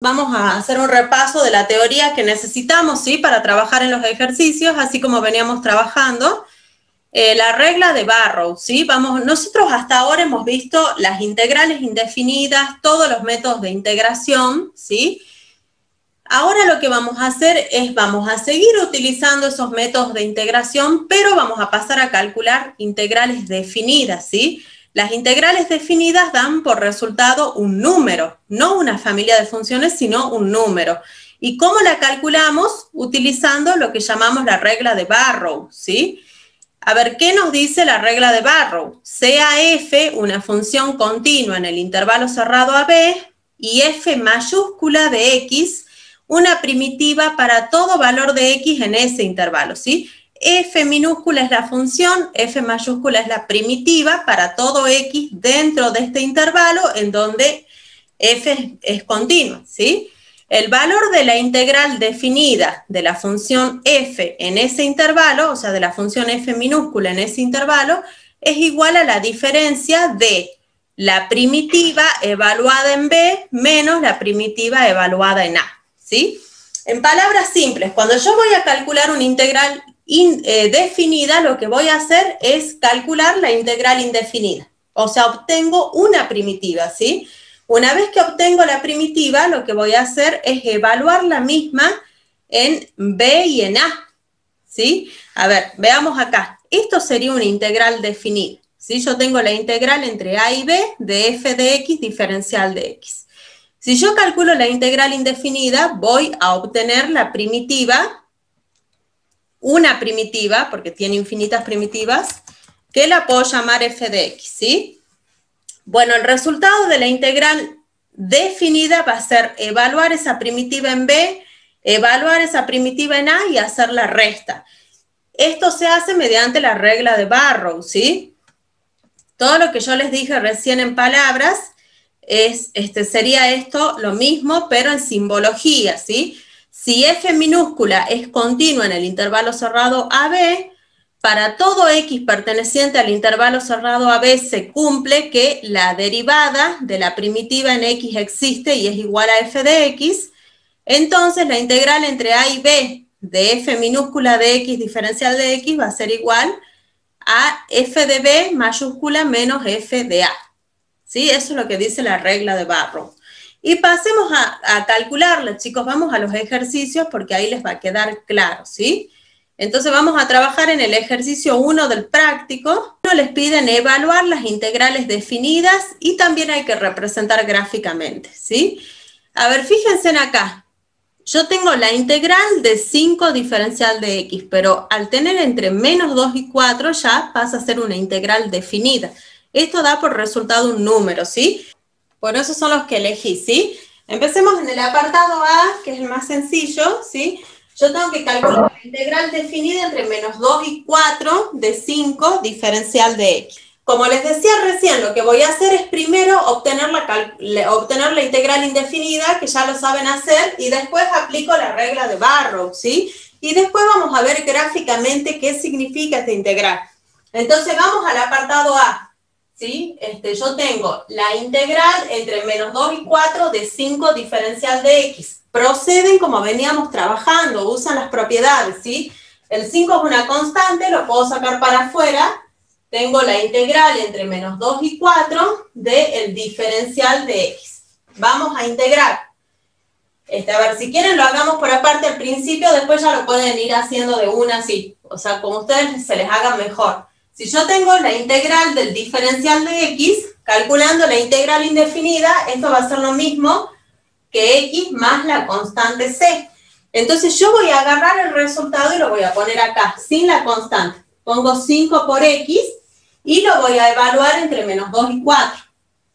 Vamos a hacer un repaso de la teoría que necesitamos, ¿sí?, para trabajar en los ejercicios, así como veníamos trabajando. La regla de Barrow, ¿sí? Nosotros hasta ahora hemos visto las integrales indefinidas, todos los métodos de integración, ¿sí? Ahora lo que vamos a hacer es, vamos a seguir utilizando esos métodos de integración, pero vamos a pasar a calcular integrales definidas, ¿sí? Las integrales definidas dan por resultado un número, no una familia de funciones, sino un número. ¿Y cómo la calculamos? Utilizando lo que llamamos la regla de Barrow, ¿sí? A ver, ¿qué nos dice la regla de Barrow? Sea f una función continua en el intervalo cerrado a b y f mayúscula de x una primitiva para todo valor de x en ese intervalo, ¿sí? F minúscula es la función, f mayúscula es la primitiva para todo x dentro de este intervalo en donde f es continua, ¿sí? El valor de la integral definida de la función f en ese intervalo, o sea, de la función f minúscula en ese intervalo, es igual a la diferencia de la primitiva evaluada en b menos la primitiva evaluada en a, ¿sí? En palabras simples, cuando yo voy a calcular una integral definida, lo que voy a hacer es calcular la integral indefinida. O sea, obtengo una primitiva, ¿sí? Una vez que obtengo la primitiva, lo que voy a hacer es evaluar la misma en b y en a, ¿sí? A ver, veamos acá. Esto sería una integral definida, ¿sí? Yo tengo la integral entre a y b de f de x diferencial de x. Si yo calculo la integral indefinida, voy a obtener la primitiva, una primitiva, porque tiene infinitas primitivas, que la puedo llamar f de x, ¿sí? Bueno, el resultado de la integral definida va a ser evaluar esa primitiva en b, evaluar esa primitiva en a y hacer la resta. Esto se hace mediante la regla de Barrow, ¿sí? Todo lo que yo les dije recién en palabras sería esto lo mismo, pero en simbología, ¿sí? Si f minúscula es continua en el intervalo cerrado AB, para todo x perteneciente al intervalo cerrado AB se cumple que la derivada de la primitiva en x existe y es igual a f de x, entonces la integral entre a y b de f minúscula de x diferencial de x va a ser igual a f de b mayúscula menos f de a. ¿Sí? Eso es lo que dice la regla de Barrow. Y pasemos a calcularla, chicos. Vamos a los ejercicios porque ahí les va a quedar claro, ¿sí? Entonces vamos a trabajar en el ejercicio 1 del práctico. Les piden evaluar las integrales definidas y también hay que representar gráficamente, ¿sí? A ver, fíjense en acá. Yo tengo la integral de 5 diferencial de x, pero al tener entre menos 2 y 4 ya pasa a ser una integral definida. Esto da por resultado un número, ¿sí? Por eso son los que elegí, ¿sí? Empecemos en el apartado A, que es el más sencillo, ¿sí? Yo tengo que calcular la integral definida entre menos 2 y 4 de 5 diferencial de x. Como les decía recién, lo que voy a hacer es primero obtener la integral indefinida, que ya lo saben hacer, y después aplico la regla de Barrow, ¿sí? Y después vamos a ver gráficamente qué significa esta integral. Entonces vamos al apartado A. ¿Sí? Yo tengo la integral entre menos 2 y 4 de 5 diferencial de x. Proceden como veníamos trabajando, usan las propiedades, ¿sí? El 5 es una constante, lo puedo sacar para afuera. Tengo la integral entre menos 2 y 4 del diferencial de x. Vamos a integrar. A ver, si quieren lo hagamos por aparte al principio, después ya lo pueden ir haciendo de una así. O sea, como ustedes se les haga mejor. Si yo tengo la integral del diferencial de x, calculando la integral indefinida, esto va a ser lo mismo que x más la constante c. Entonces yo voy a agarrar el resultado y lo voy a poner acá, sin la constante. Pongo 5 por x y lo voy a evaluar entre menos 2 y 4.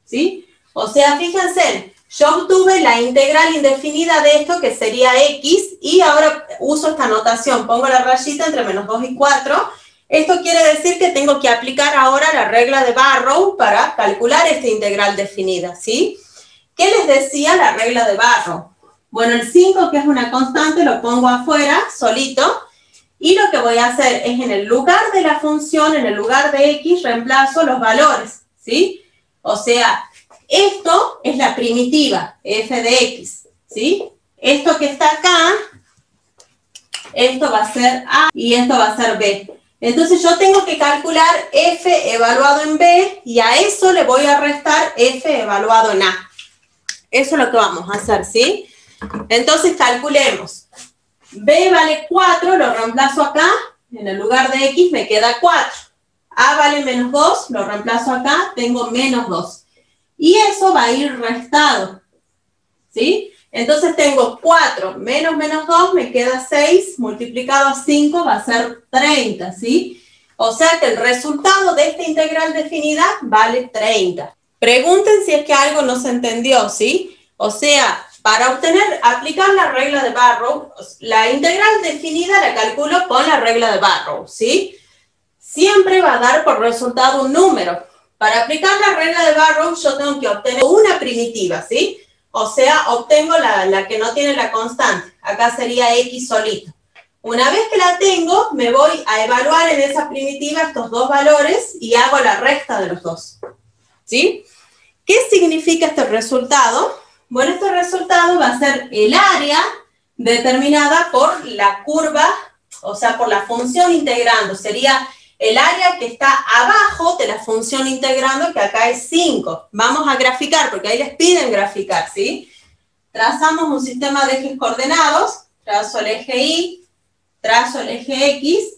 ¿Sí? O sea, fíjense, yo obtuve la integral indefinida de esto, que sería x, y ahora uso esta notación, pongo la rayita entre menos 2 y 4. Esto quiere decir que tengo que aplicar ahora la regla de Barrow para calcular esta integral definida, ¿sí? ¿Qué les decía la regla de Barrow? Bueno, el 5, que es una constante, lo pongo afuera, solito, y lo que voy a hacer es en el lugar de la función, en el lugar de x, reemplazo los valores, ¿sí? O sea, esto es la primitiva, f de x, ¿sí? Esto que está acá, esto va a ser A y esto va a ser B. Entonces yo tengo que calcular F evaluado en B y a eso le voy a restar F evaluado en A. Eso es lo que vamos a hacer, ¿sí? Entonces calculemos. B vale 4, lo reemplazo acá. En el lugar de X me queda 4. A vale menos 2, lo reemplazo acá, tengo menos 2. Y eso va a ir restado, ¿sí? Entonces tengo 4 menos menos 2, me queda 6, multiplicado a 5 va a ser 30, ¿sí? O sea que el resultado de esta integral definida vale 30. Pregunten si es que algo no se entendió, ¿sí? O sea, para aplicar la regla de Barrow, la integral definida la calculo con la regla de Barrow, ¿sí? Siempre va a dar por resultado un número. Para aplicar la regla de Barrow yo tengo que obtener una primitiva, ¿sí? O sea, obtengo la que no tiene la constante. Acá sería X solito. Una vez que la tengo, me voy a evaluar en esa primitiva estos dos valores y hago la resta de los dos, ¿sí? ¿Qué significa este resultado? Bueno, este resultado va a ser el área determinada por la curva, o sea, por la función integrando. Sería el área que está abajo de la función integrando, que acá es 5. Vamos a graficar, porque ahí les piden graficar, ¿sí? Trazamos un sistema de ejes coordenados, trazo el eje Y, trazo el eje X,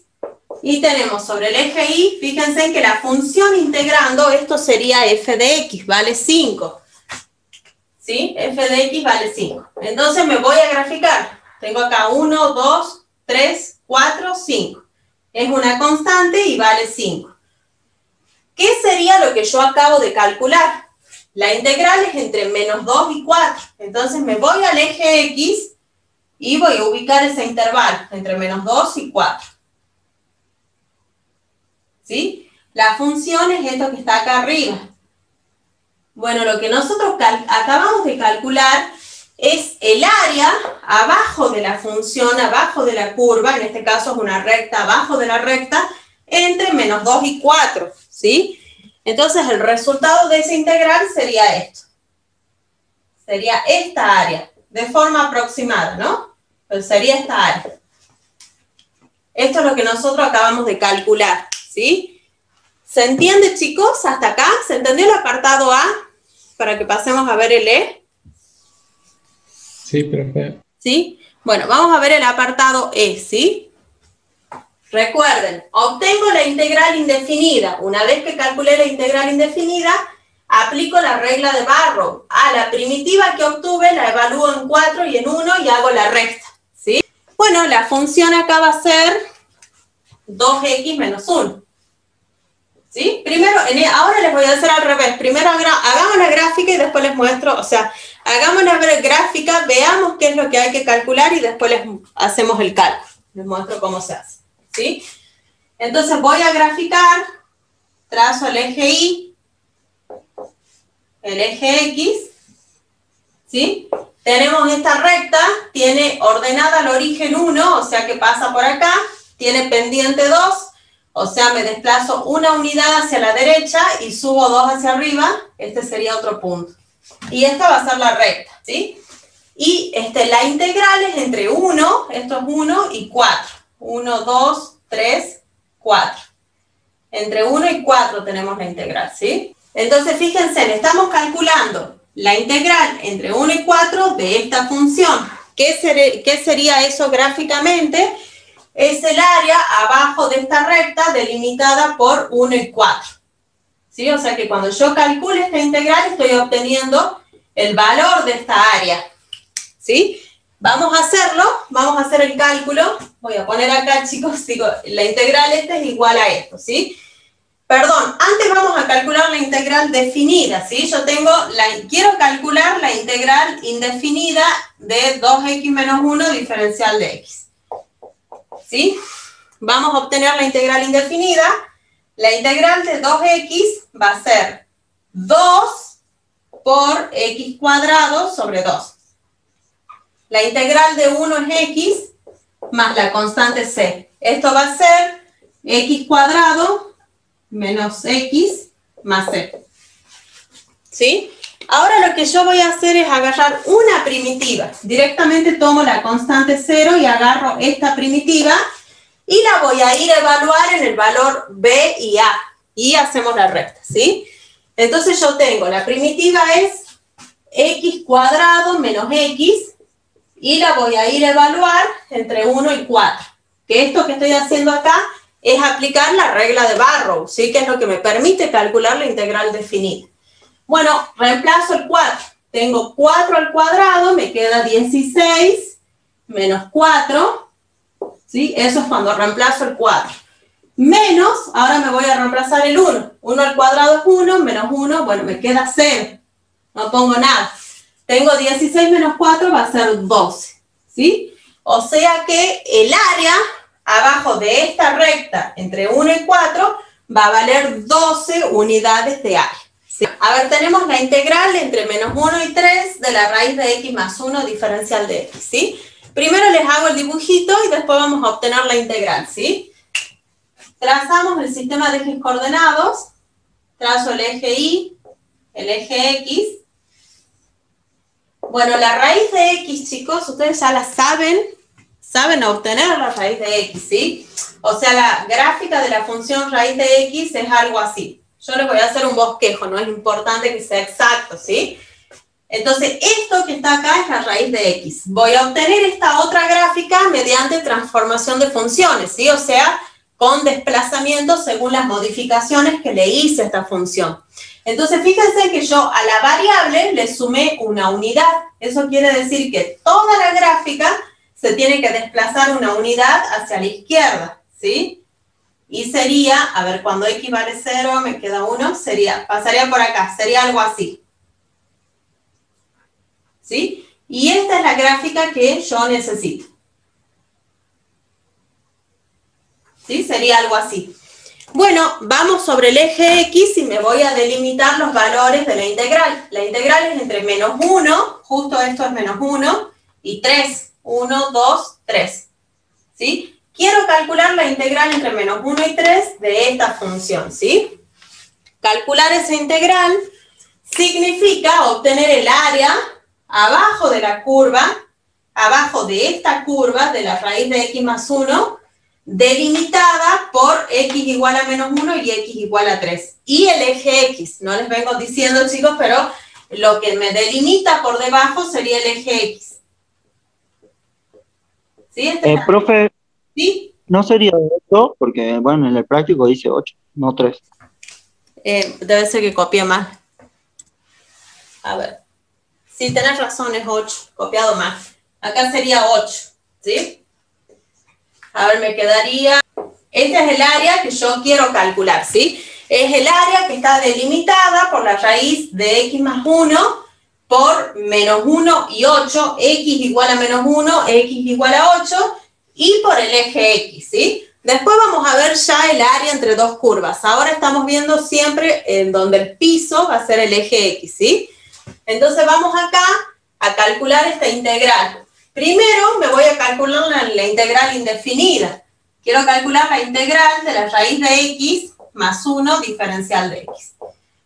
y tenemos sobre el eje Y, fíjense en que la función integrando, esto sería f de x, vale 5. ¿Sí? F de x vale 5. Entonces me voy a graficar. Tengo acá 1, 2, 3, 4, 5. Es una constante y vale 5. ¿Qué sería lo que yo acabo de calcular? La integral es entre menos 2 y 4. Entonces me voy al eje X y voy a ubicar ese intervalo entre menos 2 y 4. ¿Sí? La función es esto que está acá arriba. Bueno, lo que nosotros acabamos de calcular es el área abajo de la función, abajo de la curva, en este caso es una recta abajo de la recta, entre menos 2 y 4, ¿sí? Entonces el resultado de esa integral sería esto. Sería esta área, de forma aproximada, ¿no? Pues sería esta área. Esto es lo que nosotros acabamos de calcular, ¿sí? ¿Se entiende, chicos, hasta acá? ¿Se entendió el apartado A? Para que pasemos a ver el E. Sí, perfecto. ¿Sí? Bueno, vamos a ver el apartado E, ¿sí? Recuerden, obtengo la integral indefinida. Una vez que calculé la integral indefinida, aplico la regla de Barrow. A la primitiva que obtuve la evalúo en 4 y en 1 y hago la resta, ¿sí? Bueno, la función acá va a ser 2x menos 1. ¿Sí? Primero, ahora les voy a hacer al revés. Primero hagamos la gráfica y después les muestro, o sea, hagamos la gráfica, veamos qué es lo que hay que calcular y después les hacemos el cálculo. Les muestro cómo se hace, ¿sí? Entonces voy a graficar, trazo el eje Y, el eje X, ¿sí? Tenemos esta recta, tiene ordenada al origen 1, o sea que pasa por acá, tiene pendiente 2, o sea, me desplazo una unidad hacia la derecha y subo 2 hacia arriba. Este sería otro punto. Y esta va a ser la recta, ¿sí? Y la integral es entre 1, esto es 1 y 4. 1, 2, 3, 4. Entre 1 y 4 tenemos la integral, ¿sí? Entonces, fíjense, le estamos calculando la integral entre 1 y 4 de esta función. ¿Qué sería eso gráficamente? Es el área abajo de esta recta delimitada por 1 y 4. ¿Sí? O sea que cuando yo calcule esta integral estoy obteniendo el valor de esta área. ¿Sí? Vamos a hacerlo, vamos a hacer el cálculo. Voy a poner acá, chicos, digo, la integral es igual a esto, ¿sí? Perdón, antes vamos a calcular la integral definida, ¿sí? Yo quiero calcular la integral indefinida de 2x menos 1 diferencial de x. ¿Sí? Vamos a obtener la integral indefinida. La integral de 2x va a ser 2 por x cuadrado sobre 2. La integral de 1 es x más la constante c. Esto va a ser x cuadrado menos x más c. ¿Sí? Ahora lo que yo voy a hacer es agarrar una primitiva. Directamente tomo la constante 0 y agarro esta primitiva y la voy a ir a evaluar en el valor b y a. Y hacemos la recta, ¿sí? Entonces yo tengo, la primitiva es x cuadrado menos x y la voy a ir a evaluar entre 1 y 4. Que esto que estoy haciendo acá es aplicar la regla de Barrow, ¿sí? Que es lo que me permite calcular la integral definida. Bueno, reemplazo el 4. Tengo 4 al cuadrado, me queda 16 menos 4, ¿sí? Eso es cuando reemplazo el 4. Menos, ahora me voy a reemplazar el 1. 1 al cuadrado es 1, menos 1, bueno, me queda 0. No pongo nada. Tengo 16 menos 4, va a ser 12, ¿sí? O sea que el área abajo de esta recta entre 1 y 4 va a valer 12 unidades de área. ¿Sí? A ver, tenemos la integral entre menos 1 y 3 de la raíz de x más 1 diferencial de x, ¿sí? Primero les hago el dibujito y después vamos a obtener la integral, ¿sí? Trazamos el sistema de ejes coordenados, trazo el eje Y, el eje X. Bueno, la raíz de X, chicos, ustedes ya la saben obtener la raíz de X, ¿sí? O sea, la gráfica de la función raíz de X es algo así. Yo les voy a hacer un bosquejo, no es importante que sea exacto, ¿sí? Entonces, esto que está acá es la raíz de X. Voy a obtener esta otra gráfica mediante transformación de funciones, ¿sí? O sea, con desplazamiento según las modificaciones que le hice a esta función. Entonces, fíjense que yo a la variable le sumé una unidad. Eso quiere decir que toda la gráfica se tiene que desplazar una unidad hacia la izquierda, ¿sí? Y sería, a ver, cuando x vale 0, me queda 1, pasaría por acá, sería algo así. ¿Sí? Y esta es la gráfica que yo necesito. ¿Sí? Sería algo así. Bueno, vamos sobre el eje X y me voy a delimitar los valores de la integral. La integral es entre menos 1, justo esto es menos 1, y 3. 1, 2, 3. ¿Sí? Quiero calcular la integral entre menos 1 y 3 de esta función, ¿sí? Calcular esa integral significa obtener el área abajo de la curva, abajo de esta curva de la raíz de x más 1, delimitada por x igual a menos 1 y x igual a 3. Y el eje X, no les vengo diciendo, chicos, pero lo que me delimita por debajo sería el eje X. ¿Sí? Profe, ¿Sí? ¿no sería 8? Porque, bueno, en el práctico dice 8, no 3. Debe ser que copié mal. A ver. Sí, tenés razón, es 8, copiado mal. Acá sería 8, ¿sí? A ver, me quedaría... Este es el área que yo quiero calcular, ¿sí? Es el área que está delimitada por la raíz de x más 1 por menos 1 y 8, x igual a menos 1, x igual a 8, y por el eje X, ¿sí? Después vamos a ver ya el área entre dos curvas. Ahora estamos viendo siempre en donde el piso va a ser el eje X, ¿sí? Entonces vamos acá a calcular esta integral. Primero me voy a calcular la integral indefinida. Quiero calcular la integral de la raíz de X más 1 diferencial de X.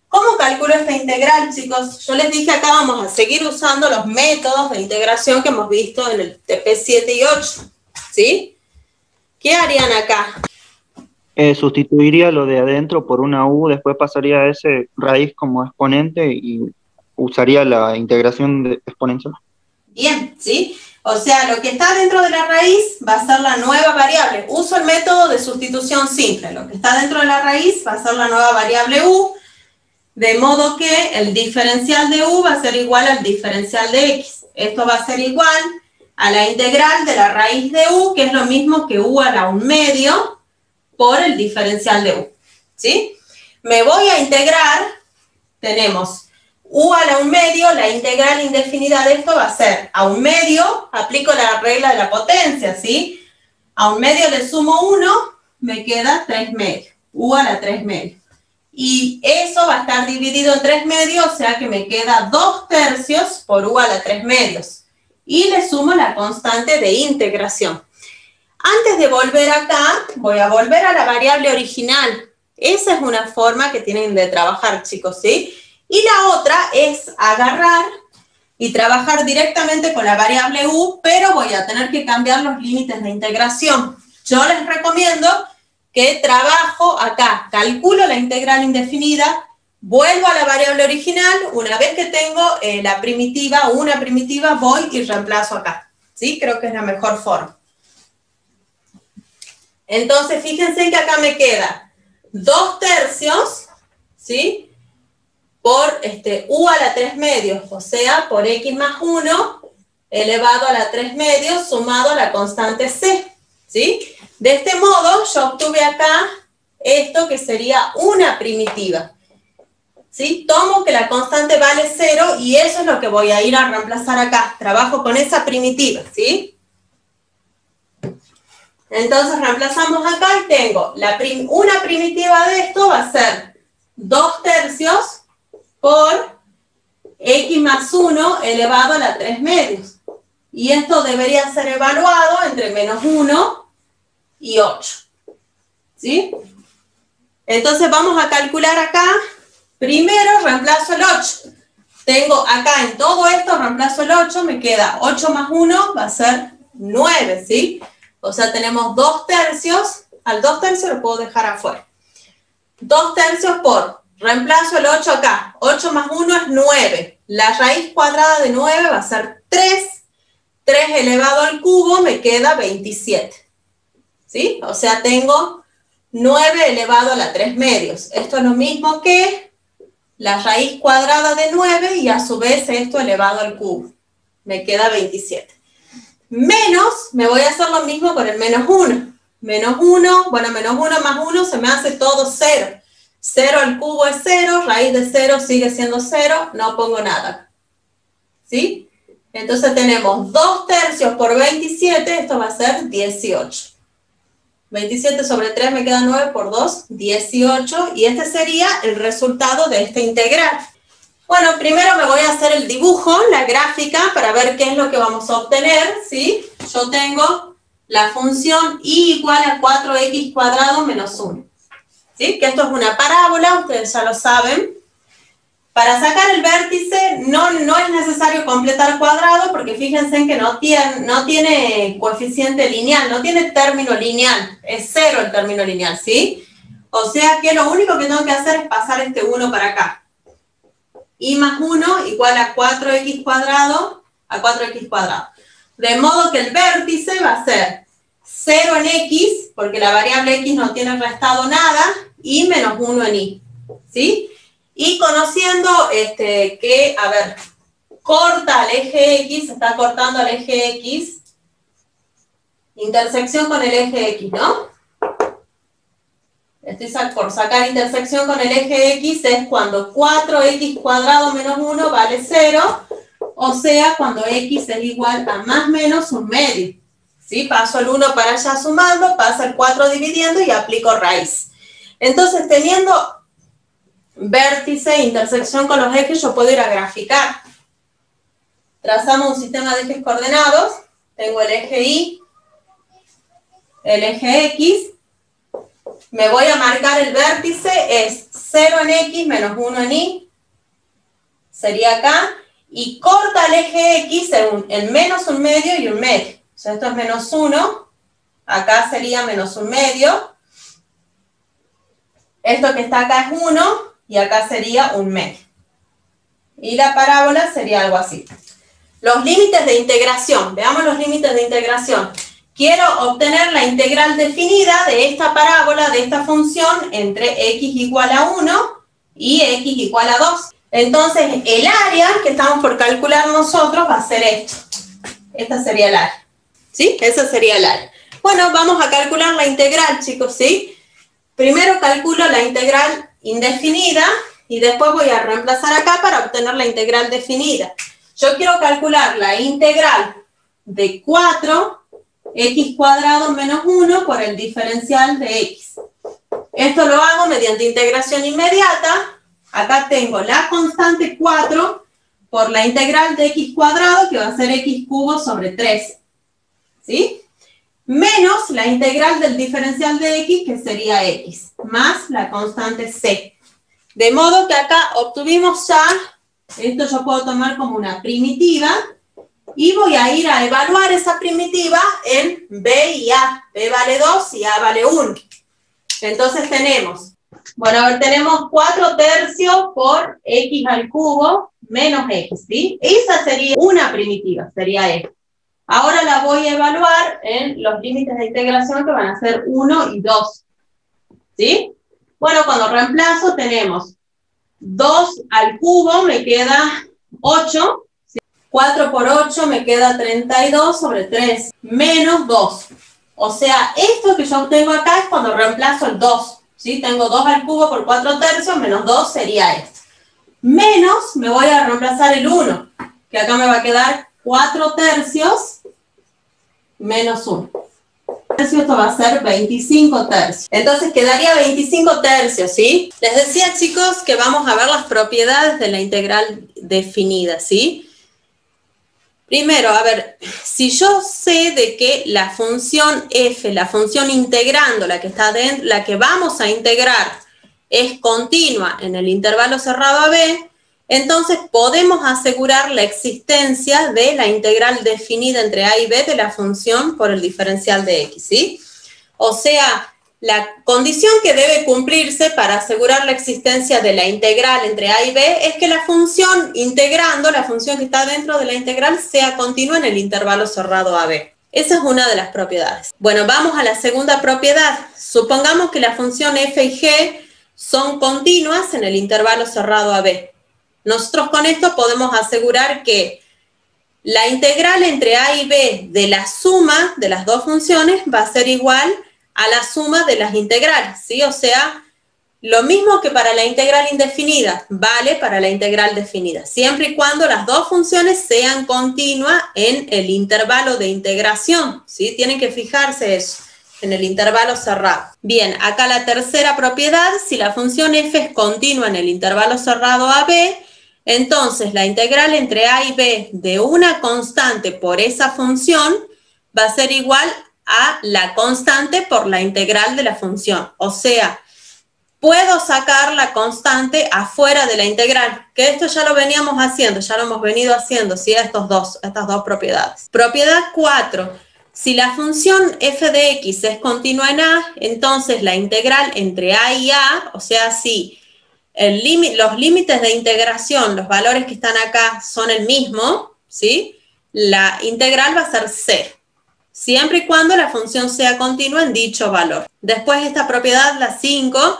¿Cómo calculo esta integral, chicos? Yo les dije acá vamos a seguir usando los métodos de integración que hemos visto en el TP 7 y 8, ¿sí? ¿Qué harían acá? Sustituiría lo de adentro por una u, después pasaría a ese raíz como exponente y usaría la integración de exponencial. Bien, ¿sí? O sea, lo que está dentro de la raíz va a ser la nueva variable. Uso el método de sustitución simple. Lo que está dentro de la raíz va a ser la nueva variable u, de modo que el diferencial de u va a ser igual al diferencial de x. Esto va a ser igual a la integral de la raíz de u, que es lo mismo que u a la 1/2 por el diferencial de u, ¿sí? Me voy a integrar, tenemos u a la 1/2, la integral indefinida de esto va a ser a 1/2, aplico la regla de la potencia, ¿sí? A 1/2 le sumo 1, me queda 3/2, u a la 3/2. Y eso va a estar dividido en 3/2, o sea que me queda 2/3 por u a la 3/2. Y le sumo la constante de integración. Antes de volver acá, voy a volver a la variable original. Esa es una forma que tienen de trabajar, chicos, ¿sí? Y la otra es agarrar y trabajar directamente con la variable u, pero voy a tener que cambiar los límites de integración. Yo les recomiendo que trabajo acá, calculo la integral indefinida, vuelvo a la variable original, una vez que tengo la primitiva o una primitiva, voy y reemplazo acá. ¿Sí? Creo que es la mejor forma. Entonces, fíjense que acá me queda 2/3, ¿sí? Por u a la 3 medios, o sea, por x más 1 elevado a la 3 medios sumado a la constante c, ¿sí? De este modo, yo obtuve acá esto que sería una primitiva, ¿sí? Tomo que la constante vale 0 y eso es lo que voy a ir a reemplazar acá. Trabajo con esa primitiva, ¿sí? Entonces reemplazamos acá y tengo una primitiva de esto va a ser 2/3 por x más 1 elevado a la 3 medios. Y esto debería ser evaluado entre menos 1 y 8. ¿Sí? Entonces vamos a calcular acá. Primero reemplazo el 8. Tengo acá en todo esto, reemplazo el 8, me queda 8 más 1 va a ser 9, ¿sí? O sea, tenemos 2/3, al 2/3 lo puedo dejar afuera. 2/3 por, reemplazo el 8 acá, 8 más 1 es 9. La raíz cuadrada de 9 va a ser 3. 3 elevado al cubo me queda 27. ¿Sí? O sea, tengo 9 elevado a la 3 medios. Esto es lo mismo que la raíz cuadrada de 9 y a su vez esto elevado al cubo. Me queda 27. Menos, me voy a hacer lo mismo con el menos 1. Menos 1, bueno, menos 1 más 1 se me hace todo 0. 0 al cubo es 0, raíz de 0 sigue siendo 0, no pongo nada. ¿Sí? Entonces tenemos 2/3 por 27, esto va a ser 18. 27 sobre 3 me queda 9 por 2, 18, y este sería el resultado de esta integral. Bueno, primero me voy a hacer el dibujo, la gráfica, para ver qué es lo que vamos a obtener, ¿sí? Yo tengo la función y igual a 4x cuadrado menos 1. ¿Sí? Que esto es una parábola, ustedes ya lo saben. Para sacar el vértice no es necesario completar cuadrado, porque fíjense en que no tiene coeficiente lineal, no tiene término lineal, es 0 el término lineal, ¿sí? O sea que lo único que tengo que hacer es pasar este 1 para acá. Y más 1 igual a 4x cuadrado, De modo que el vértice va a ser 0 en x, porque la variable x no tiene restado nada, y menos 1 en y, ¿sí? Y conociendo que, a ver, corta al eje x, está cortando al eje x, intersección con el eje x, ¿no? Estoy por sacar intersección con el eje x es cuando 4x cuadrado menos 1 vale 0, o sea, cuando x es igual a más menos un medio. ¿Sí? Paso el 1 para allá sumando, pasa el 4 dividiendo y aplico raíz. Entonces, teniendo vértice e intersección con los ejes, yo puedo ir a graficar. Trazamos un sistema de ejes coordenados. Tengo el eje Y, el eje X. Me voy a marcar el vértice, es 0 en X menos 1 en Y. Sería acá. Y corta el eje X en menos un medio y un medio. O sea, esto es menos 1. Acá sería menos un medio. Esto que está acá es 1 y acá sería un medio. Y la parábola sería algo así. Los límites de integración. Veamos los límites de integración. Quiero obtener la integral definida de esta parábola, de esta función, entre x igual a 1 y x igual a 2. Entonces, el área que estamos por calcular nosotros va a ser esto. Esta sería el área. ¿Sí? Esa sería el área. Bueno, vamos a calcular la integral, chicos, ¿sí? Primero calculo la integral indefinida y después voy a reemplazar acá para obtener la integral definida. Yo quiero calcular la integral de 4x cuadrado menos 1 por el diferencial de x. Esto lo hago mediante integración inmediata. Acá tengo la constante 4 por la integral de x cuadrado, que va a ser x cubo sobre 3. ¿Sí? Menos la integral del diferencial de x, que sería x, más la constante c. De modo que acá obtuvimos ya, esto yo puedo tomar como una primitiva, y voy a ir a evaluar esa primitiva en B y A. B vale 2 y A vale 1. Entonces tenemos, bueno, a ver, tenemos 4 tercios por X al cubo menos X, ¿sí? Esa sería una primitiva, sería esta. Ahora la voy a evaluar en los límites de integración que van a ser 1 y 2, ¿sí? Bueno, cuando reemplazo tenemos 2 al cubo, me queda 8, 4 por 8 me queda 32 sobre 3, menos 2. O sea, esto que yo obtengo acá es cuando reemplazo el 2, ¿sí? Tengo 2 al cubo por 4 tercios, menos 2 sería esto. Menos, me voy a reemplazar el 1, que acá me va a quedar 4 tercios menos 1. Esto va a ser 25 tercios. Entonces quedaría 25 tercios, ¿sí? Les decía, chicos, que vamos a ver las propiedades de la integral definida, ¿sí? Primero, a ver, si yo sé de que la función f, la función integrando, la que está dentro, la que vamos a integrar, es continua en el intervalo cerrado a b, entonces podemos asegurar la existencia de la integral definida entre a y b de la función por el diferencial de x, ¿sí? O sea, la condición que debe cumplirse para asegurar la existencia de la integral entre a y b es que la función integrando, la función que está dentro de la integral, sea continua en el intervalo cerrado a b. Esa es una de las propiedades. Bueno, vamos a la segunda propiedad. Supongamos que la función f y g son continuas en el intervalo cerrado a b. Nosotros con esto podemos asegurar que la integral entre a y b de la suma de las dos funciones va a ser igual a la suma de las integrales, ¿sí? O sea, lo mismo que para la integral indefinida, vale para la integral definida, siempre y cuando las dos funciones sean continuas en el intervalo de integración, ¿sí? Tienen que fijarse eso, en el intervalo cerrado. Bien, acá la tercera propiedad, si la función f es continua en el intervalo cerrado a b, entonces la integral entre a y b de una constante por esa función va a ser igual a la constante por la integral de la función. O sea, puedo sacar la constante afuera de la integral, que esto ya lo veníamos haciendo, ya lo hemos venido haciendo, ¿sí? Estas dos propiedades. Propiedad 4. Si la función f de x es continua en a, entonces la integral entre a y a, o sea, si los límites de integración, los valores que están acá son el mismo, ¿sí? La integral va a ser 0. Siempre y cuando la función sea continua en dicho valor. Después esta propiedad, la 5,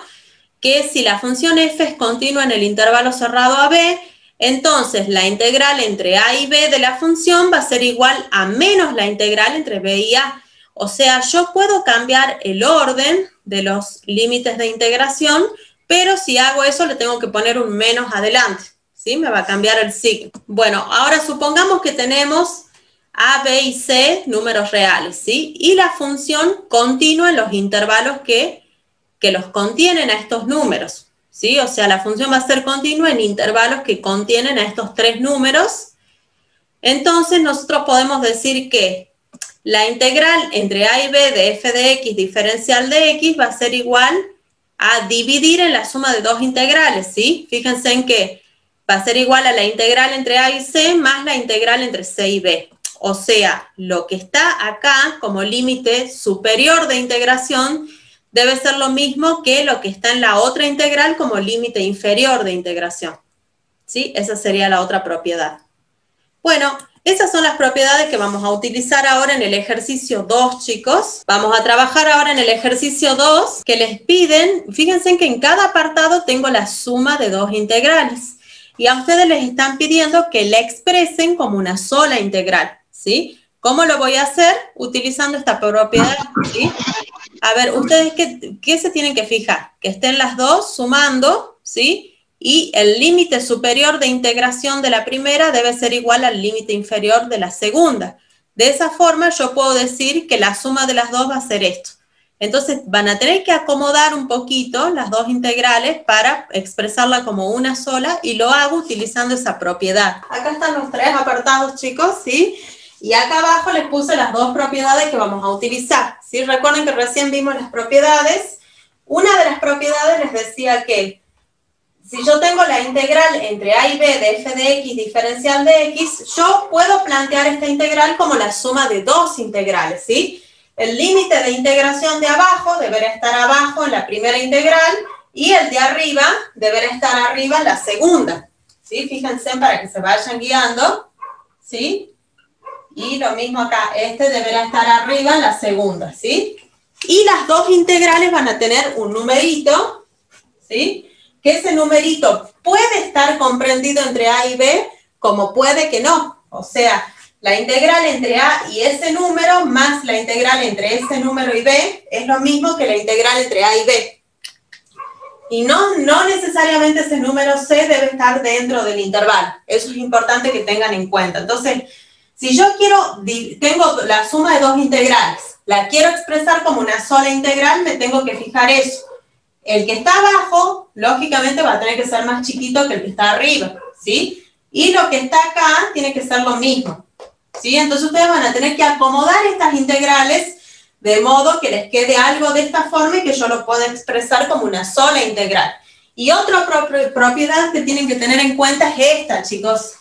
que si la función f es continua en el intervalo cerrado a b, entonces la integral entre a y b de la función va a ser igual a menos la integral entre b y a. O sea, yo puedo cambiar el orden de los límites de integración, pero si hago eso le tengo que poner un menos adelante, ¿sí? Me va a cambiar el signo. Bueno, ahora supongamos que tenemos a, b y c números reales, ¿sí? Y la función continua en los intervalos que los contienen a estos números, ¿sí? O sea, la función va a ser continua en intervalos que contienen a estos 3 números. Entonces nosotros podemos decir que la integral entre a y b de f de x diferencial de x va a ser igual a dividir en la suma de dos integrales, ¿sí? Fíjense en que va a ser igual a la integral entre a y c más la integral entre c y b. O sea, lo que está acá como límite superior de integración debe ser lo mismo que lo que está en la otra integral como límite inferior de integración, ¿sí? Esa sería la otra propiedad. Bueno, esas son las propiedades que vamos a utilizar ahora en el ejercicio 2, chicos. Vamos a trabajar ahora en el ejercicio 2, que les piden, fíjense que en cada apartado tengo la suma de dos integrales. Y a ustedes les están pidiendo que la expresen como una sola integral, ¿sí? ¿Cómo lo voy a hacer? Utilizando esta propiedad, ¿sí? A ver, ¿ustedes qué se tienen que fijar? Que estén las dos sumando, ¿sí? Y el límite superior de integración de la primera debe ser igual al límite inferior de la segunda. De esa forma yo puedo decir que la suma de las dos va a ser esto. Entonces van a tener que acomodar un poquito las dos integrales para expresarla como una sola y lo hago utilizando esa propiedad. Acá están los 3 apartados, chicos, ¿sí? Y acá abajo les puse las dos propiedades que vamos a utilizar, ¿sí? Recuerden que recién vimos las propiedades. Una de las propiedades les decía que si yo tengo la integral entre a y b de f de x diferencial de x, yo puedo plantear esta integral como la suma de dos integrales, ¿sí? El límite de integración de abajo deberá estar abajo en la primera integral y el de arriba deberá estar arriba en la segunda, ¿sí? Fíjense para que se vayan guiando, ¿sí? Y lo mismo acá, este deberá estar arriba en la segunda, ¿sí? Y las dos integrales van a tener un numerito, ¿sí? Que ese numerito puede estar comprendido entre a y b, como puede que no. O sea, la integral entre a y ese número más la integral entre ese número y b es lo mismo que la integral entre a y b. Y no necesariamente ese número c debe estar dentro del intervalo. Eso es importante que tengan en cuenta. Entonces, si yo tengo la suma de dos integrales, la quiero expresar como una sola integral, me tengo que fijar eso. El que está abajo, lógicamente, va a tener que ser más chiquito que el que está arriba, ¿sí? Y lo que está acá tiene que ser lo mismo, ¿sí? Entonces ustedes van a tener que acomodar estas integrales de modo que les quede algo de esta forma y que yo lo pueda expresar como una sola integral. Y otra propiedad que tienen que tener en cuenta es esta, chicos.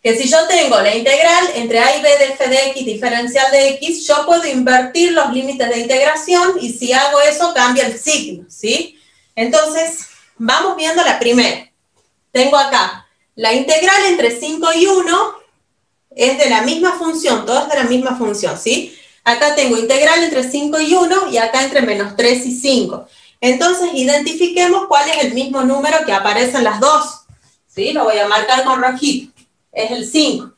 Que si yo tengo la integral entre a y b de f de x diferencial de x, yo puedo invertir los límites de integración y si hago eso cambia el signo, ¿sí? Entonces, vamos viendo la primera. Tengo acá la integral entre 5 y 1 es de la misma función, todo es de la misma función, ¿sí? Acá tengo integral entre 5 y 1 y acá entre menos 3 y 5. Entonces, identifiquemos cuál es el mismo número que aparece en las dos, ¿sí? Lo voy a marcar con rojito. Es el 5,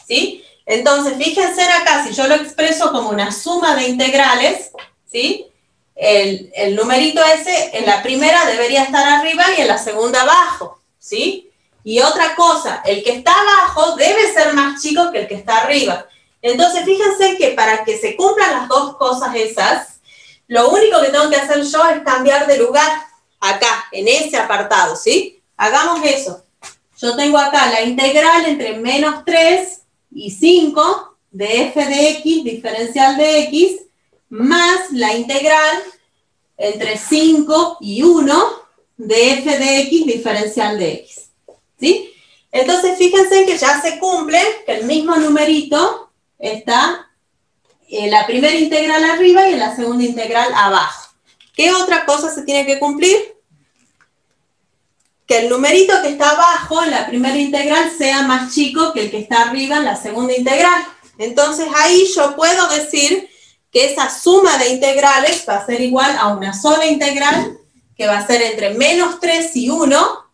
¿sí? Entonces, fíjense acá, si yo lo expreso como una suma de integrales, ¿sí? El numerito ese en la primera debería estar arriba y en la segunda abajo, ¿sí? Y otra cosa, el que está abajo debe ser más chico que el que está arriba. Entonces, fíjense que para que se cumplan las dos cosas esas, lo único que tengo que hacer yo es cambiar de lugar acá, en ese apartado, ¿sí? Hagamos eso. Yo tengo acá la integral entre menos 3 y 5 de f de x diferencial de x más la integral entre 5 y 1 de f de x diferencial de x, ¿sí? Entonces, fíjense que ya se cumple, que el mismo numerito está en la primera integral arriba y en la segunda integral abajo. ¿Qué otra cosa se tiene que cumplir? Que el numerito que está abajo en la primera integral sea más chico que el que está arriba en la segunda integral. Entonces ahí yo puedo decir que esa suma de integrales va a ser igual a una sola integral que va a ser entre menos 3 y 1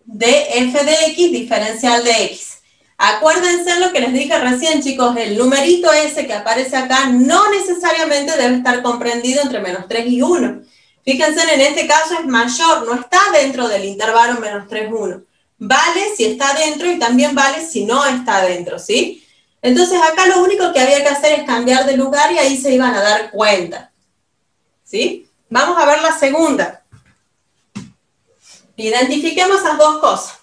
de f de x diferencial de x. Acuérdense lo que les dije recién, chicos, el numerito ese que aparece acá no necesariamente debe estar comprendido entre menos 3 y 1. Fíjense, en este caso es mayor, no está dentro del intervalo menos 3, 1. Vale si está dentro y también vale si no está dentro, ¿sí? Entonces acá lo único que había que hacer es cambiar de lugar y ahí se iban a dar cuenta, ¿sí? Vamos a ver la segunda. Identifiquemos esas dos cosas.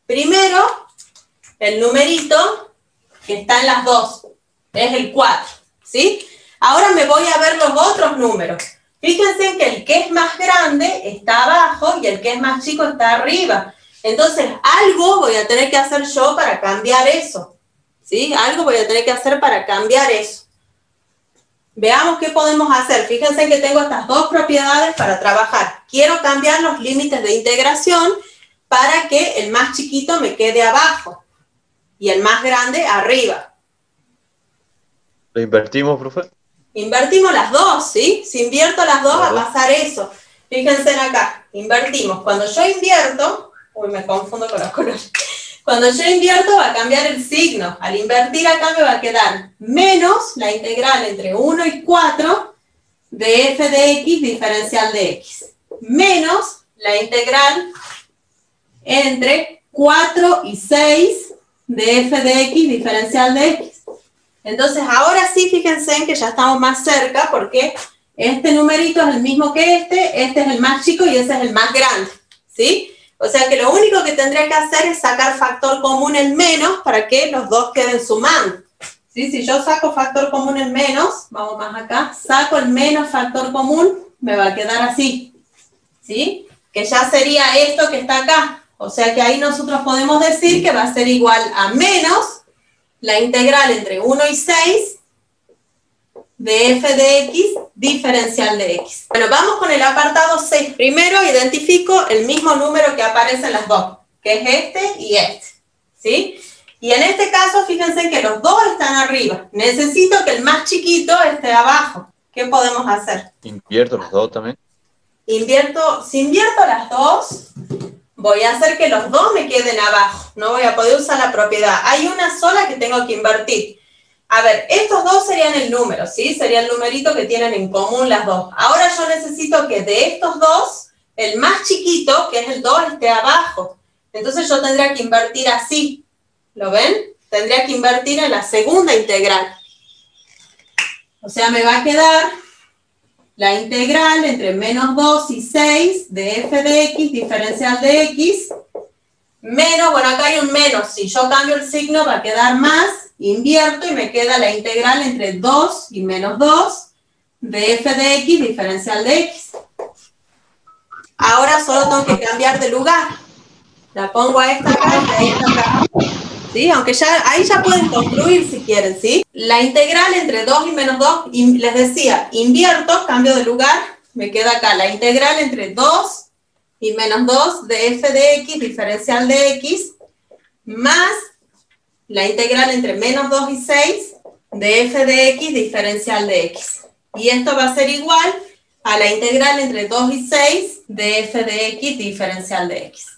Primero, el numerito que está en las dos es el 4, ¿sí? Ahora me voy a ver los otros números. Fíjense que el que es más grande está abajo y el que es más chico está arriba. Entonces, algo voy a tener que hacer yo para cambiar eso, ¿sí? Algo voy a tener que hacer para cambiar eso. Veamos qué podemos hacer. Fíjense que tengo estas dos propiedades para trabajar. Quiero cambiar los límites de integración para que el más chiquito me quede abajo y el más grande arriba. ¿Lo invertimos, profe? Invertimos las dos, ¿sí? Si invierto las dos va a pasar eso. Fíjense acá, invertimos. Cuando yo invierto, uy, me confundo con los colores. Cuando yo invierto va a cambiar el signo. Al invertir acá me va a quedar menos la integral entre 1 y 4 de f de x diferencial de x. Menos la integral entre 4 y 6 de f de x diferencial de x. Entonces, ahora sí, fíjense en que ya estamos más cerca porque este numerito es el mismo que este es el más chico y ese es el más grande, ¿sí? O sea que lo único que tendría que hacer es sacar factor común en menos para que los dos queden sumando, ¿sí? Si yo saco factor común en menos, vamos más acá, saco el menos factor común, me va a quedar así, ¿sí? que ya sería esto que está acá. O sea que ahí nosotros podemos decir que va a ser igual a menos la integral entre 1 y 6 de f de x diferencial de x. Bueno, vamos con el apartado C. Primero identifico el mismo número que aparece en las dos, que es este y este, ¿sí? Y en este caso, fíjense que los dos están arriba. Necesito que el más chiquito esté abajo. ¿Qué podemos hacer? ¿Invierto los dos también? Si invierto las dos, voy a hacer que los dos me queden abajo. No voy a poder usar la propiedad. Hay una sola que tengo que invertir. A ver, estos dos serían el número, ¿sí? Sería el numerito que tienen en común las dos. Ahora yo necesito que de estos dos, el más chiquito, que es el 2, esté abajo. Entonces yo tendría que invertir así. ¿Lo ven? Tendría que invertir en la segunda integral. O sea, me va a quedar la integral entre menos 2 y 6 de f de x diferencial de x, menos, bueno, acá hay un menos, si yo cambio el signo va a quedar más, invierto y me queda la integral entre 2 y menos 2 de f de x diferencial de x. Ahora solo tengo que cambiar de lugar. La pongo a esta acá y a esta acá. ¿Sí? Aunque ahí ya pueden construir si quieren, ¿sí? La integral entre 2 y menos 2, y les decía, invierto, cambio de lugar, me queda acá la integral entre 2 y menos 2 de f de x diferencial de x, más la integral entre menos 2 y 6 de f de x diferencial de x. Y esto va a ser igual a la integral entre 2 y 6 de f de x diferencial de x.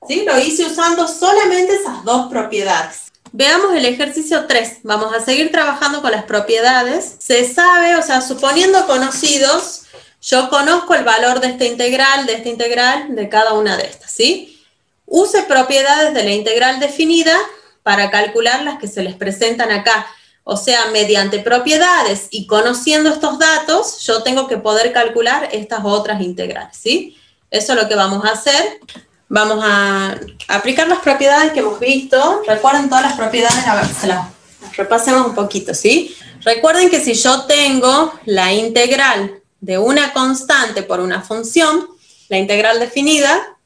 ¿Sí? Lo hice usando solamente esas dos propiedades. Veamos el ejercicio 3. Vamos a seguir trabajando con las propiedades. Se sabe, o sea, suponiendo conocidos, yo conozco el valor de esta integral, de cada una de estas, ¿sí? Use propiedades de la integral definida para calcular las que se les presentan acá. O sea, mediante propiedades y conociendo estos datos, yo tengo que poder calcular estas otras integrales, ¿sí? Eso es lo que vamos a hacer. Vamos a aplicar las propiedades que hemos visto. Recuerden todas las propiedades, a ver, se las repasemos un poquito, ¿sí? Recuerden que si yo tengo la integral de una constante por una función, la integral definida,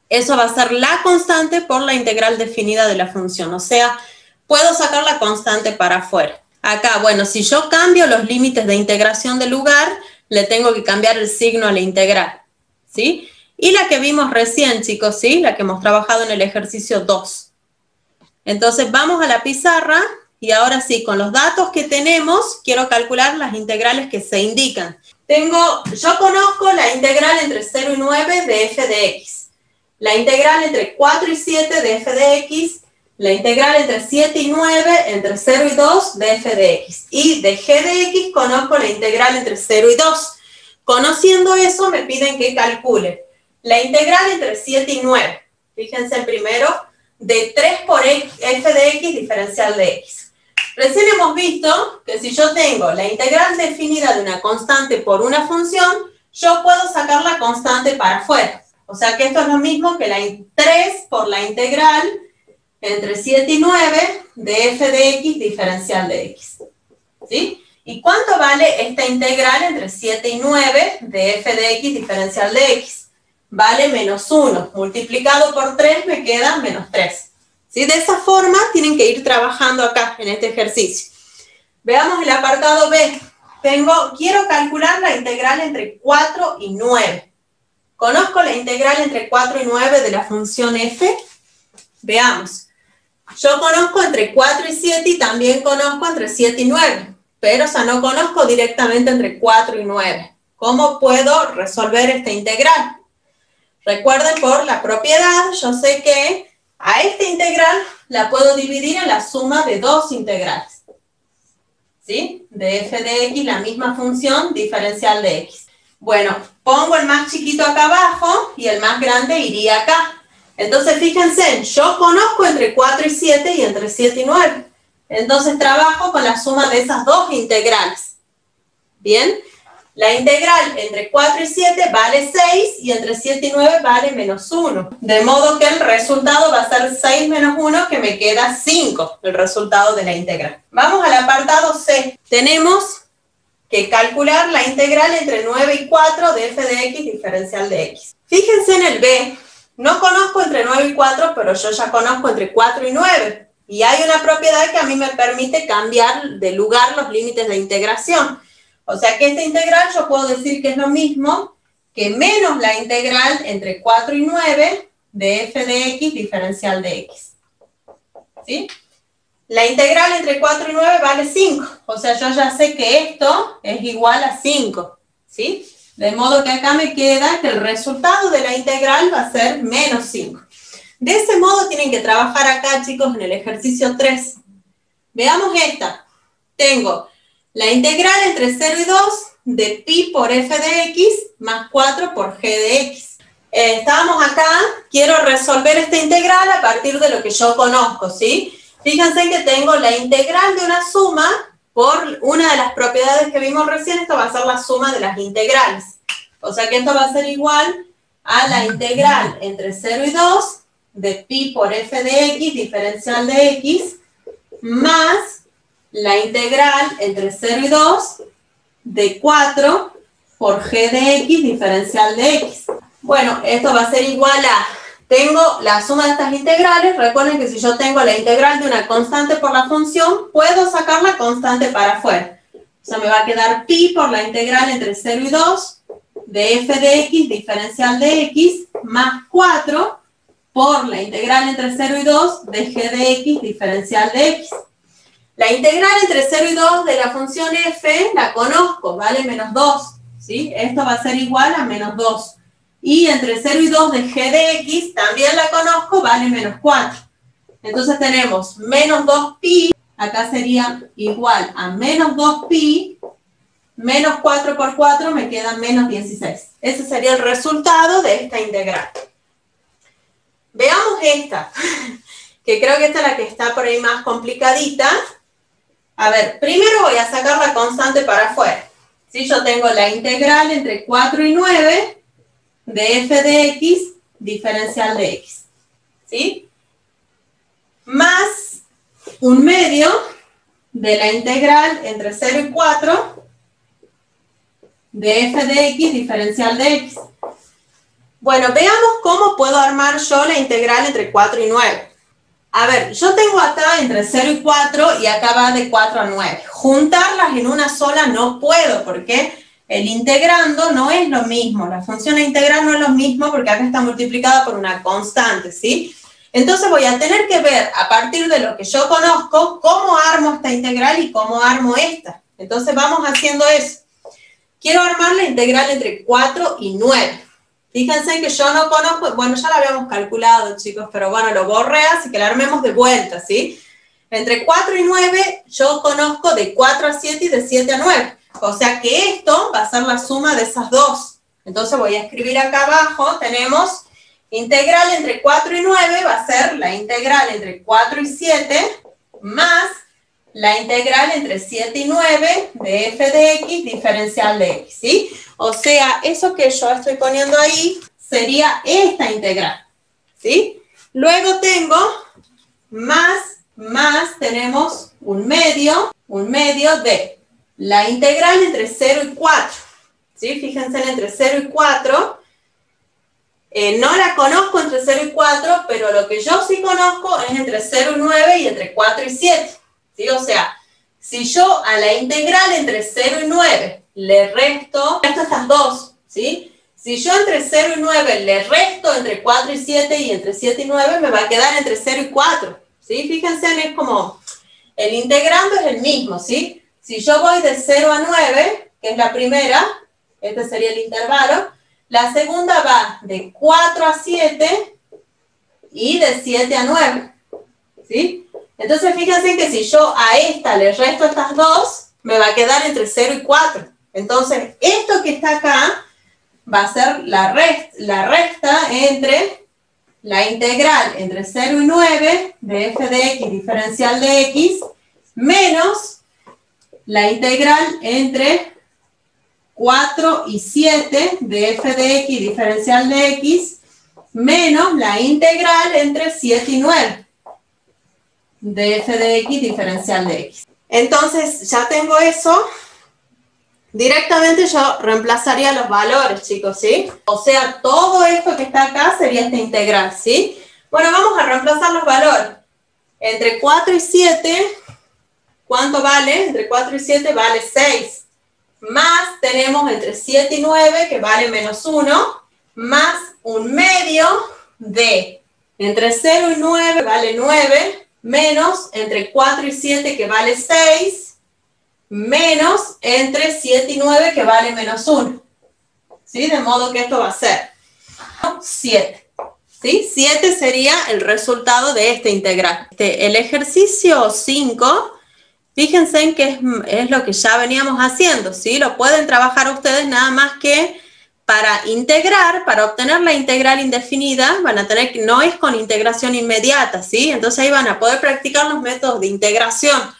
eso va a ser la constante por la integral definida de la función. O sea, puedo sacar la constante para afuera. Acá, bueno, si yo cambio los límites de integración de lugar, le tengo que cambiar el signo a la integral, ¿sí? Y la que vimos recién, chicos, ¿sí? La que hemos trabajado en el ejercicio 2. Entonces vamos a la pizarra y ahora sí, con los datos que tenemos, quiero calcular las integrales que se indican. Yo conozco la integral entre 0 y 9 de f de x, la integral entre 4 y 7 de f de x, la integral entre 7 y 9, entre 0 y 2 de f de x. Y de g de x conozco la integral entre 0 y 2. Conociendo eso, me piden que calcule la integral entre 7 y 9, fíjense primero, de 3 por f de x diferencial de x. Recién hemos visto que si yo tengo la integral definida de una constante por una función, yo puedo sacar la constante para afuera. O sea que esto es lo mismo que la 3 por la integral entre 7 y 9 de f de x diferencial de x. ¿Sí? ¿Y cuánto vale esta integral entre 7 y 9 de f de x diferencial de x? Vale menos 1. Multiplicado por 3 me queda menos 3. ¿Sí? De esa forma tienen que ir trabajando acá en este ejercicio. Veamos el apartado B. Quiero calcular la integral entre 4 y 9. ¿Conozco la integral entre 4 y 9 de la función f? Veamos. Yo conozco entre 4 y 7 y también conozco entre 7 y 9. Pero, o sea, no conozco directamente entre 4 y 9. ¿Cómo puedo resolver esta integral? Recuerden, por la propiedad, yo sé que a esta integral la puedo dividir en la suma de dos integrales. ¿Sí? De f de x, la misma función diferencial de x. Bueno, pongo el más chiquito acá abajo y el más grande iría acá. Entonces, fíjense, yo conozco entre 4 y 7 y entre 7 y 9. Entonces, trabajo con la suma de esas dos integrales. ¿Bien? La integral entre 4 y 7 vale 6 y entre 7 y 9 vale menos 1. De modo que el resultado va a ser 6 menos 1, que me queda 5, el resultado de la integral. Vamos al apartado C. Tenemos que calcular la integral entre 9 y 4 de f de x diferencial de x. Fíjense en el B, no conozco entre 9 y 4, pero yo ya conozco entre 4 y 9. Y hay una propiedad que a mí me permite cambiar de lugar los límites de integración. O sea que esta integral yo puedo decir que es lo mismo que menos la integral entre 4 y 9 de f de x diferencial de x. ¿Sí? La integral entre 4 y 9 vale 5. O sea, yo ya sé que esto es igual a 5. ¿Sí? De modo que acá me queda que el resultado de la integral va a ser menos 5. De ese modo tienen que trabajar acá, chicos, en el ejercicio 3. Veamos esta. Tengo la integral entre 0 y 2 de pi por f de x más 4 por g de x. Estábamos acá, quiero resolver esta integral a partir de lo que yo conozco, ¿sí? Fíjense que tengo la integral de una suma por una de las propiedades que vimos recién. Esto va a ser la suma de las integrales. O sea que esto va a ser igual a la integral entre 0 y 2 de pi por f de x diferencial de x más la integral entre 0 y 2 de 4 por g de x diferencial de x. Bueno, esto va a ser igual a, tengo la suma de estas integrales. Recuerden que si yo tengo la integral de una constante por la función, puedo sacar la constante para afuera. O sea, me va a quedar pi por la integral entre 0 y 2 de f de x diferencial de x más 4 por la integral entre 0 y 2 de g de x diferencial de x. La integral entre 0 y 2 de la función f la conozco, vale menos 2, ¿sí? Esto va a ser igual a menos 2. Y entre 0 y 2 de g de x también la conozco, vale menos 4. Entonces tenemos menos 2pi, acá sería igual a menos 2pi, menos 4 por 4 me queda menos 16. Ese sería el resultado de esta integral. Veamos esta, que creo que esta es la que está por ahí más complicadita. A ver, primero voy a sacar la constante para afuera. ¿Sí? Yo tengo la integral entre 4 y 9 de f de x diferencial de x. ¿Sí? Más un medio de la integral entre 0 y 4 de f de x diferencial de x. Bueno, veamos cómo puedo armar yo la integral entre 4 y 9. A ver, yo tengo acá entre 0 y 4 y acá va de 4 a 9. Juntarlas en una sola no puedo porque el integrando no es lo mismo. La función integral no es lo mismo porque acá está multiplicada por una constante, ¿sí? Entonces voy a tener que ver a partir de lo que yo conozco cómo armo esta integral y cómo armo esta. Entonces vamos haciendo eso. Quiero armar la integral entre 4 y 9. Fíjense que yo no conozco, bueno, ya la habíamos calculado, chicos, pero bueno, lo borré, así que la armemos de vuelta, ¿sí? Entre 4 y 9, yo conozco de 4 a 7 y de 7 a 9. O sea que esto va a ser la suma de esas dos. Entonces voy a escribir acá abajo, tenemos integral entre 4 y 9, va a ser la integral entre 4 y 7, más la integral entre 7 y 9 de f de x diferencial de x, ¿sí? O sea, eso que yo estoy poniendo ahí sería esta integral, ¿sí? Luego tengo más, tenemos un medio de la integral entre 0 y 4, ¿sí? Fíjense en entre 0 y 4, no la conozco entre 0 y 4, pero lo que yo sí conozco es entre 0 y 9 y entre 4 y 7, ¿sí? O sea, si yo a la integral entre 0 y 9 le resto estas dos, ¿sí? Si yo entre 0 y 9 le resto entre 4 y 7 y entre 7 y 9, me va a quedar entre 0 y 4, ¿sí? Fíjense, es como, el integrando es el mismo, ¿sí? Si yo voy de 0 a 9, que es la primera, este sería el intervalo, la segunda va de 4 a 7 y de 7 a 9, ¿sí? Entonces fíjense que si yo a esta le resto estas dos, me va a quedar entre 0 y 4. Entonces, esto que está acá va a ser la resta entre la integral entre 0 y 9 de f de x diferencial de x menos la integral entre 4 y 7 de f de x diferencial de x menos la integral entre 7 y 9 de f de x diferencial de x. Entonces, ya tengo eso. Directamente yo reemplazaría los valores, chicos, ¿sí? O sea, todo esto que está acá sería esta integral, ¿sí? Bueno, vamos a reemplazar los valores. Entre 4 y 7, ¿cuánto vale? Entre 4 y 7 vale 6. Más tenemos entre 7 y 9, que vale menos 1, más un medio de entre 0 y 9 vale 9, menos entre 4 y 7, que vale 6, menos entre 7 y 9, que vale menos 1. ¿Sí? De modo que esto va a ser 7. ¿Sí? 7 sería el resultado de esta integral. El ejercicio 5, fíjense en que es lo que ya veníamos haciendo, ¿sí? Lo pueden trabajar ustedes, nada más que para integrar, para obtener la integral indefinida, van a tener que, no es con integración inmediata, ¿sí? Entonces ahí van a poder practicar los métodos de integración.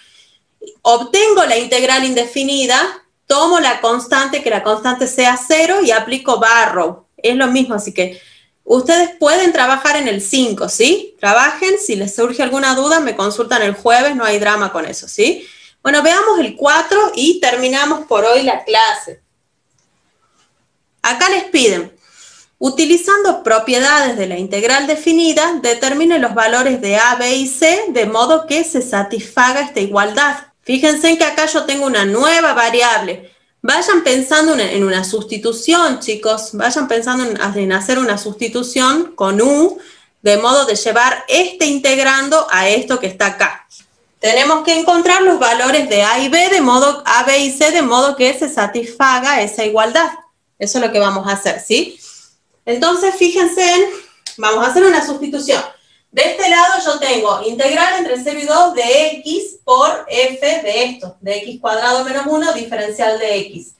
Obtengo la integral indefinida, tomo la constante, que la constante sea 0 y aplico Barrow. Es lo mismo, así que ustedes pueden trabajar en el 5, ¿sí? Trabajen, si les surge alguna duda, me consultan el jueves, no hay drama con eso, ¿sí? Bueno, veamos el 4 y terminamos por hoy la clase. Acá les piden, utilizando propiedades de la integral definida, determine los valores de A, B y C de modo que se satisfaga esta igualdad. Fíjense en que acá yo tengo una nueva variable. Vayan pensando en una sustitución, chicos. Vayan pensando en hacer una sustitución con U, de modo de llevar este integrando a esto que está acá. Tenemos que encontrar los valores de A y B, de modo A, B y C, de modo que se satisfaga esa igualdad. Eso es lo que vamos a hacer, ¿sí? Entonces, fíjense vamos a hacer una sustitución. De este lado yo tengo integral entre 0 y 2 de x por f de esto, de x cuadrado menos 1, diferencial de x.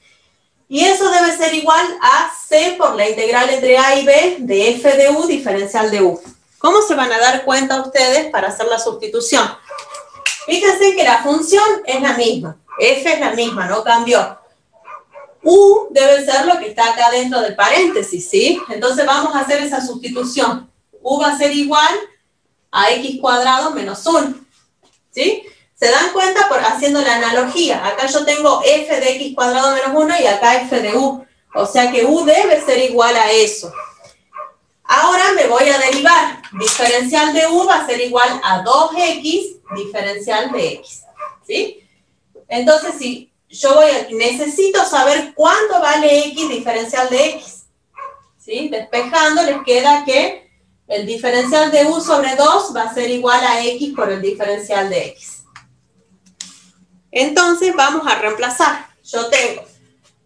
Y eso debe ser igual a c por la integral entre a y b de f de u, diferencial de u. ¿Cómo se van a dar cuenta ustedes para hacer la sustitución? Fíjense que la función es la misma, f es la misma, no cambió. U debe ser lo que está acá dentro del paréntesis, ¿sí? Entonces vamos a hacer esa sustitución. U va a ser igual a x cuadrado menos 1, ¿sí? ¿Se dan cuenta? Haciendo la analogía. Acá yo tengo f de x cuadrado menos 1 y acá f de u. O sea que u debe ser igual a eso. Ahora me voy a derivar. Diferencial de u va a ser igual a 2x diferencial de x, ¿sí? Entonces, si yo necesito saber cuánto vale x diferencial de x, ¿sí? Despejando, les queda que el diferencial de u sobre 2 va a ser igual a x por el diferencial de x. Entonces, vamos a reemplazar. Yo tengo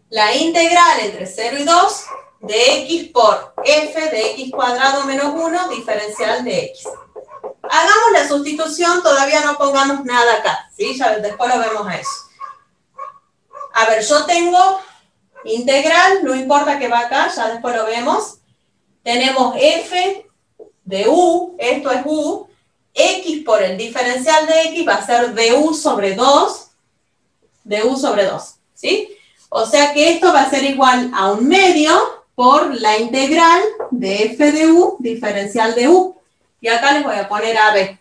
la integral entre 0 y 2 de x por f de x cuadrado menos 1 diferencial de x. Hagamos la sustitución, todavía no pongamos nada acá, ¿sí? Ya después lo vemos a eso. A ver, yo tengo integral, no importa que va acá, ya después lo vemos. Tenemos f de u, esto es u, x por el diferencial de x va a ser du sobre 2, ¿sí? O sea que esto va a ser igual a un medio por la integral de f de u, diferencial de u. Y acá les voy a poner AB.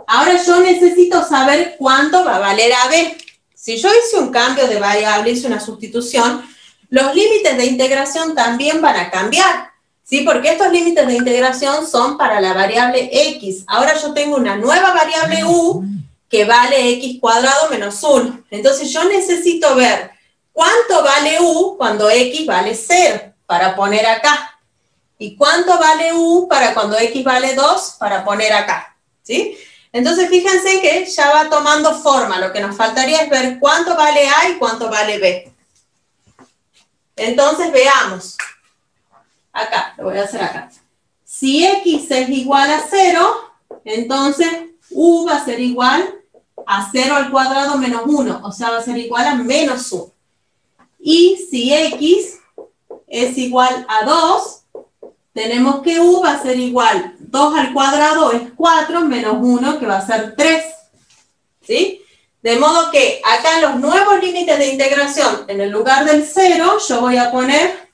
Ahora yo necesito saber cuánto va a valer AB. Si yo hice un cambio de variable, hice una sustitución, los límites de integración también van a cambiar, ¿sí? Porque estos límites de integración son para la variable x. Ahora yo tengo una nueva variable u que vale x cuadrado menos 1. Entonces yo necesito ver cuánto vale u cuando x vale 0, para poner acá. ¿Y cuánto vale u para cuando x vale 2 para poner acá? ¿Sí? Entonces fíjense que ya va tomando forma. Lo que nos faltaría es ver cuánto vale a y cuánto vale b. Entonces veamos. Acá, lo voy a hacer acá. Si x es igual a 0, entonces u va a ser igual a 0 al cuadrado menos 1. O sea, va a ser igual a menos 1. Y si x es igual a 2, tenemos que u va a ser igual, 2 al cuadrado es 4, menos 1, que va a ser 3. ¿Sí? De modo que acá en los nuevos límites de integración, en el lugar del 0, yo voy a poner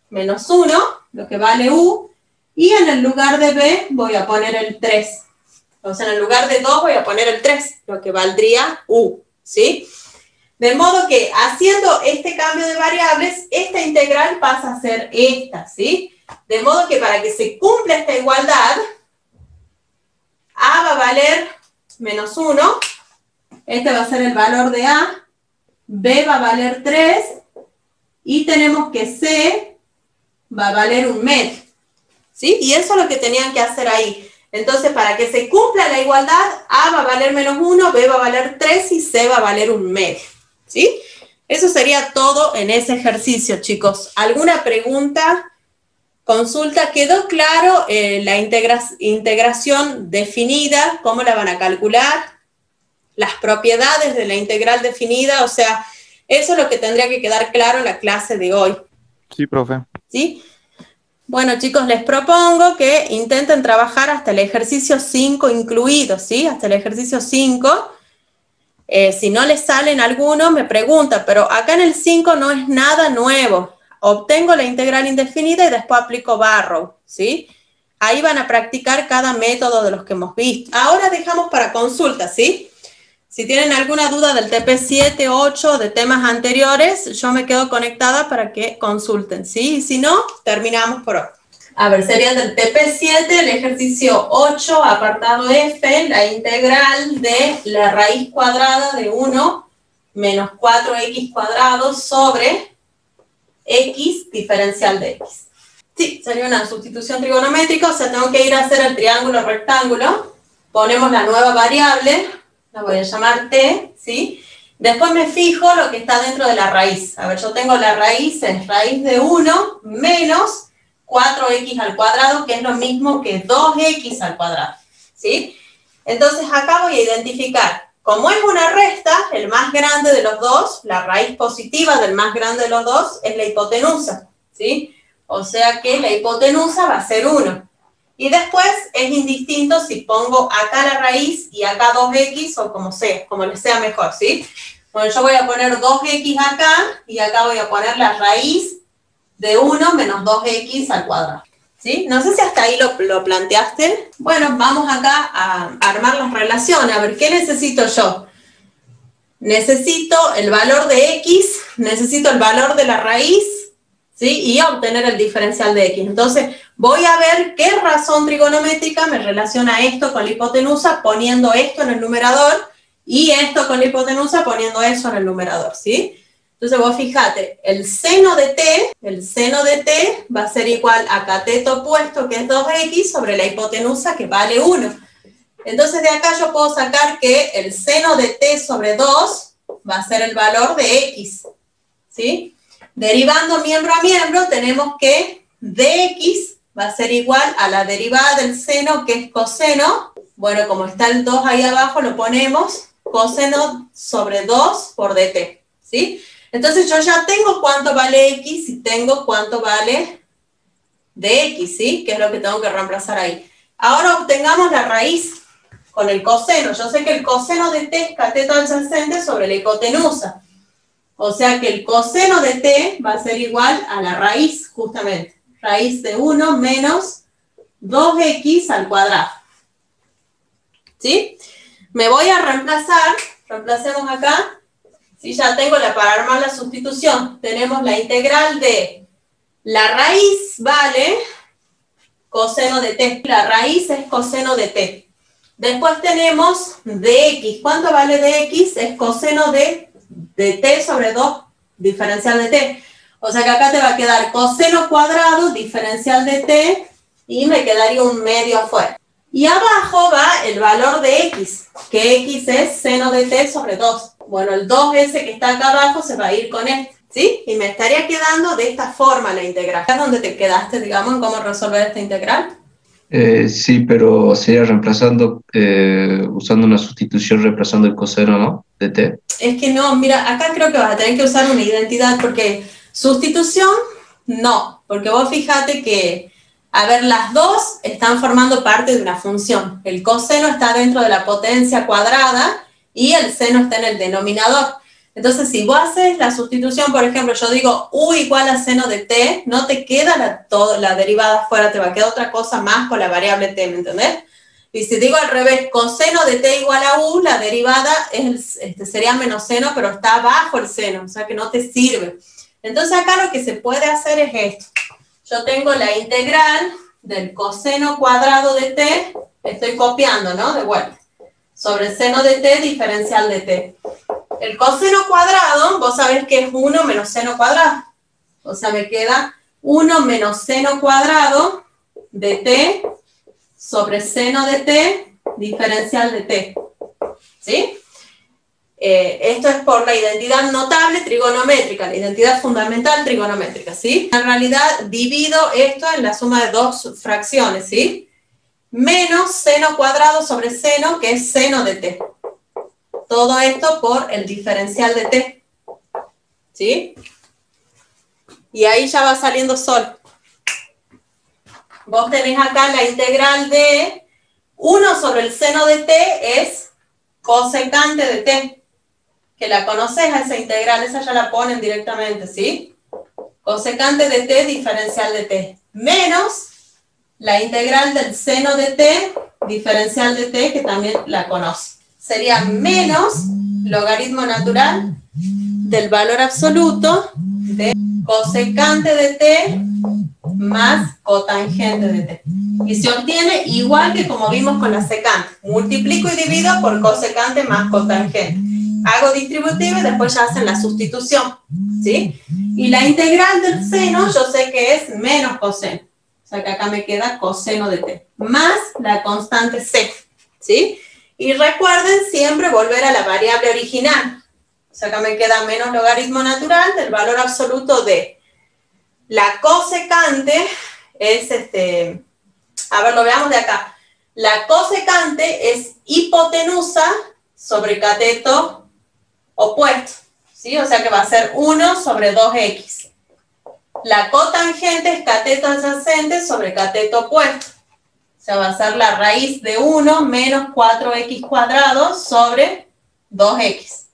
menos 1, lo que vale u, y en el lugar de b voy a poner el 3. Entonces en el lugar de 2 voy a poner el 3, lo que valdría u. ¿Sí? De modo que haciendo este cambio de variables, esta integral pasa a ser esta, ¿sí? De modo que para que se cumpla esta igualdad, A va a valer menos 1, este va a ser el valor de A, B va a valer 3, y tenemos que C va a valer 1 medio, ¿sí? Y eso es lo que tenían que hacer ahí. Entonces, para que se cumpla la igualdad, A va a valer menos 1, B va a valer 3 y C va a valer 1 medio, ¿sí? Eso sería todo en ese ejercicio, chicos. ¿Alguna pregunta? Consulta. ¿Quedó claro la integración definida? ¿Cómo la van a calcular? Las propiedades de la integral definida, o sea, eso es lo que tendría que quedar claro en la clase de hoy. Sí, profe. ¿Sí? Bueno, chicos, les propongo que intenten trabajar hasta el ejercicio 5 incluido, ¿sí? Hasta el ejercicio 5. Si no les salen algunos, me preguntan, pero acá en el 5 no es nada nuevo. Obtengo la integral indefinida y después aplico Barrow, ¿sí? Ahí van a practicar cada método de los que hemos visto. Ahora dejamos para consulta, ¿sí? Si tienen alguna duda del TP7, 8, de temas anteriores, yo me quedo conectada para que consulten, ¿sí? Y si no, terminamos por hoy. A ver, sería del TP7, el ejercicio 8, apartado F, la integral de la raíz cuadrada de 1 menos 4x cuadrado sobre x diferencial de x. Sí, sería una sustitución trigonométrica, o sea, tengo que ir a hacer el triángulo rectángulo, ponemos la nueva variable, la voy a llamar t, ¿sí? Después me fijo lo que está dentro de la raíz. A ver, yo tengo la raíz, es raíz de 1 menos 4x al cuadrado, que es lo mismo que 2x al cuadrado, ¿sí? Entonces acá voy a identificar, como es una resta, el más grande de los dos, la raíz positiva del más grande de los dos, es la hipotenusa, ¿sí? O sea que la hipotenusa va a ser 1. Y después es indistinto si pongo acá la raíz y acá 2x o como sea, como les sea mejor, ¿sí? Bueno, yo voy a poner 2x acá y acá voy a poner la raíz de 1 menos 2x al cuadrado, ¿sí? No sé si hasta ahí lo planteaste. Bueno, vamos acá a armar las relaciones. A ver, ¿qué necesito yo? Necesito el valor de x, necesito el valor de la raíz, ¿sí? Y obtener el diferencial de x. Entonces, voy a ver qué razón trigonométrica me relaciona esto con la hipotenusa poniendo esto en el numerador y esto con la hipotenusa poniendo eso en el numerador, ¿sí? Entonces vos fíjate, el seno de t va a ser igual a cateto opuesto, que es 2x, sobre la hipotenusa, que vale 1. Entonces de acá yo puedo sacar que el seno de t sobre 2 va a ser el valor de x, ¿sí? Derivando miembro a miembro, tenemos que dx va a ser igual a la derivada del seno, que es coseno. Bueno, como está el 2 ahí abajo, lo ponemos coseno sobre 2 por dt, ¿sí? Entonces yo ya tengo cuánto vale x y tengo cuánto vale dx, ¿sí? Que es lo que tengo que reemplazar ahí. Ahora obtengamos la raíz con el coseno. Yo sé que el coseno de t es cateto adyacente sobre la hipotenusa. O sea que el coseno de t va a ser igual a la raíz, justamente. Raíz de 1 menos 2x al cuadrado, ¿sí? Me voy a reemplazar, reemplacemos acá. Sí, ya tengo para armar la sustitución. Tenemos la integral de la raíz vale coseno de t. La raíz es coseno de t. Después tenemos dx. ¿Cuánto vale dx? Es coseno de t sobre 2 diferencial de t. O sea que acá te va a quedar coseno cuadrado diferencial de t y me quedaría un medio afuera. Y abajo va el valor de x, que x es seno de t sobre 2. Bueno, el 2s que está acá abajo se va a ir con este, ¿sí? Y me estaría quedando de esta forma la integral. ¿Es donde te quedaste, digamos, en cómo resolver esta integral? Sí, pero sería reemplazando, usando una sustitución, reemplazando el coseno, ¿no? De t. Es que no, mira, acá creo que vas a tener que usar una identidad, porque sustitución, no. Porque vos fíjate que, a ver, las dos están formando parte de una función. El coseno está dentro de la potencia cuadrada y el seno está en el denominador. Entonces, si vos haces la sustitución, por ejemplo, yo digo u igual a seno de t, no te queda la derivada afuera, te va a quedar otra cosa más con la variable t, ¿me entendés? Y si digo al revés, coseno de t igual a u, la derivada sería menos seno, pero está bajo el seno, o sea que no te sirve. Entonces acá lo que se puede hacer es esto. Yo tengo la integral del coseno cuadrado de t, estoy copiando, ¿no? De vuelta. Sobre seno de t diferencial de t. El coseno cuadrado, vos sabés que es 1 menos seno cuadrado. O sea, me queda 1 menos seno cuadrado de t sobre seno de t diferencial de t. ¿Sí? Esto es por la identidad notable trigonométrica, la identidad fundamental trigonométrica, ¿sí? En realidad divido esto en la suma de dos fracciones, ¿sí? Menos seno cuadrado sobre seno, que es seno de t. Todo esto por el diferencial de t. ¿Sí? Y ahí ya va saliendo solo. Vos tenés acá la integral de 1 sobre el seno de t es cosecante de t. Que la conoces a esa integral, esa ya la ponen directamente, ¿sí? Cosecante de t diferencial de t. Menos la integral del seno de t diferencial de t, que también la conoce. Sería menos logaritmo natural del valor absoluto de cosecante de t más cotangente de t. Y se obtiene igual que como vimos con la secante. Multiplico y divido por cosecante más cotangente. Hago distributivo y después ya hacen la sustitución, ¿sí? Y la integral del seno yo sé que es menos coseno. O sea que acá me queda coseno de t. Más la constante c, ¿sí? Y recuerden siempre volver a la variable original. O sea, acá me queda menos logaritmo natural del valor absoluto de la cosecante es a ver, lo veamos de acá. La cosecante es hipotenusa sobre cateto opuesto, ¿sí? O sea que va a ser 1 sobre 2x. La cotangente es cateto adyacente sobre cateto opuesto. O sea, va a ser la raíz de 1 menos 4x cuadrado sobre 2x.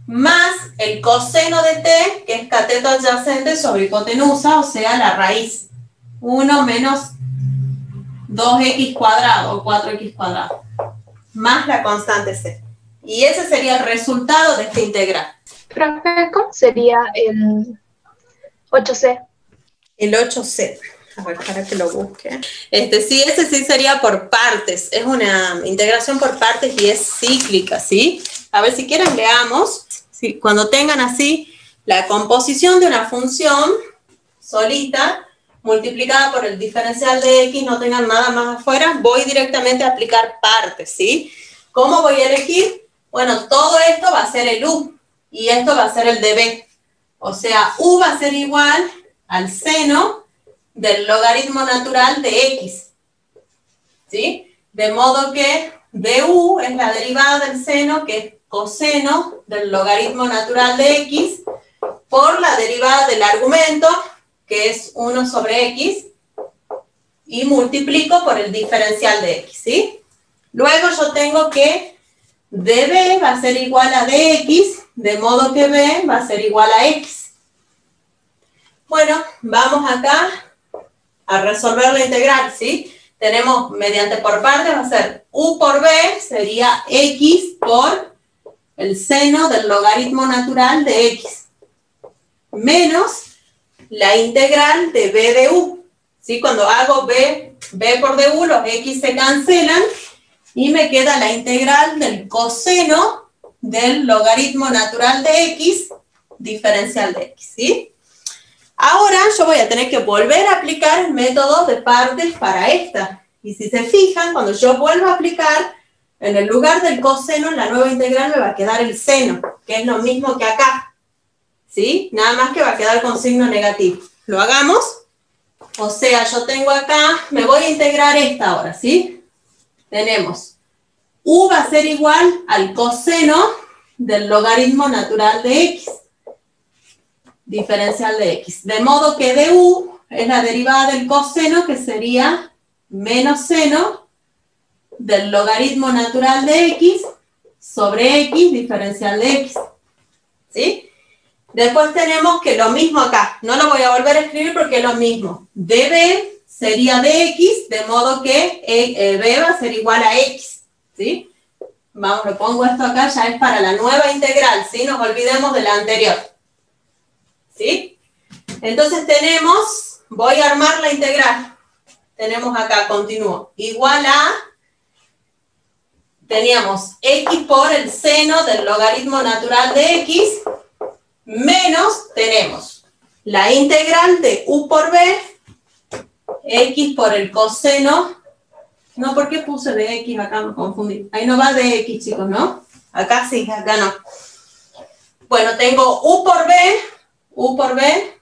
Más el coseno de t, que es cateto adyacente sobre hipotenusa, o sea, la raíz. 1 menos 2x cuadrado o 4x cuadrado. Más la constante c. Y ese sería el resultado de esta integral. Profe, ¿cómo sería el 8C? El 8C. A ver, para que lo busque. Sí, ese sí sería por partes. Es una integración por partes y es cíclica, ¿sí? A ver, si quieren leamos. ¿Sí? Cuando tengan así la composición de una función solita, multiplicada por el diferencial de x, no tengan nada más afuera, voy directamente a aplicar partes, ¿sí? ¿Cómo voy a elegir? Bueno, todo esto va a ser el u, y esto va a ser el de b. O sea, u va a ser igual al seno del logaritmo natural de x, ¿sí? De modo que du es la derivada del seno, que es coseno del logaritmo natural de x, por la derivada del argumento, que es 1 sobre x, y multiplico por el diferencial de x, ¿sí? Luego yo tengo que db va a ser igual a dx, de modo que b va a ser igual a x. Bueno, vamos acá a resolver la integral, ¿sí? Tenemos, mediante por partes, va a ser u por b, sería x por el seno del logaritmo natural de x, menos la integral de b de u, ¿sí? Cuando hago b por du, los x se cancelan, y me queda la integral del coseno del logaritmo natural de x, diferencial de x, ¿sí? Ahora yo voy a tener que volver a aplicar el método de partes para esta. Y si se fijan, cuando yo vuelvo a aplicar, en el lugar del coseno, en la nueva integral me va a quedar el seno, que es lo mismo que acá, ¿sí? Nada más que va a quedar con signo negativo. ¿Lo hagamos? O sea, yo tengo acá, me voy a integrar esta ahora, ¿sí? Tenemos u va a ser igual al coseno del logaritmo natural de x, diferencial de x. De modo que du es la derivada del coseno, que sería menos seno del logaritmo natural de x sobre x, diferencial de x, ¿sí? Después tenemos que lo mismo acá, no lo voy a volver a escribir porque es lo mismo. db sería dx, de modo que b va a ser igual a x, ¿sí? Vamos, le pongo esto acá, ya es para la nueva integral, ¿sí? Nos olvidemos de la anterior, ¿sí? Entonces tenemos, voy a armar la integral. Tenemos acá, continúo, igual a, teníamos x por el seno del logaritmo natural de x, menos, tenemos la integral de u por b, x por el coseno, no, ¿por qué puse de x acá? Me confundí. Ahí no va de x, chicos, ¿no? Acá sí, acá no. Bueno, tengo u por b,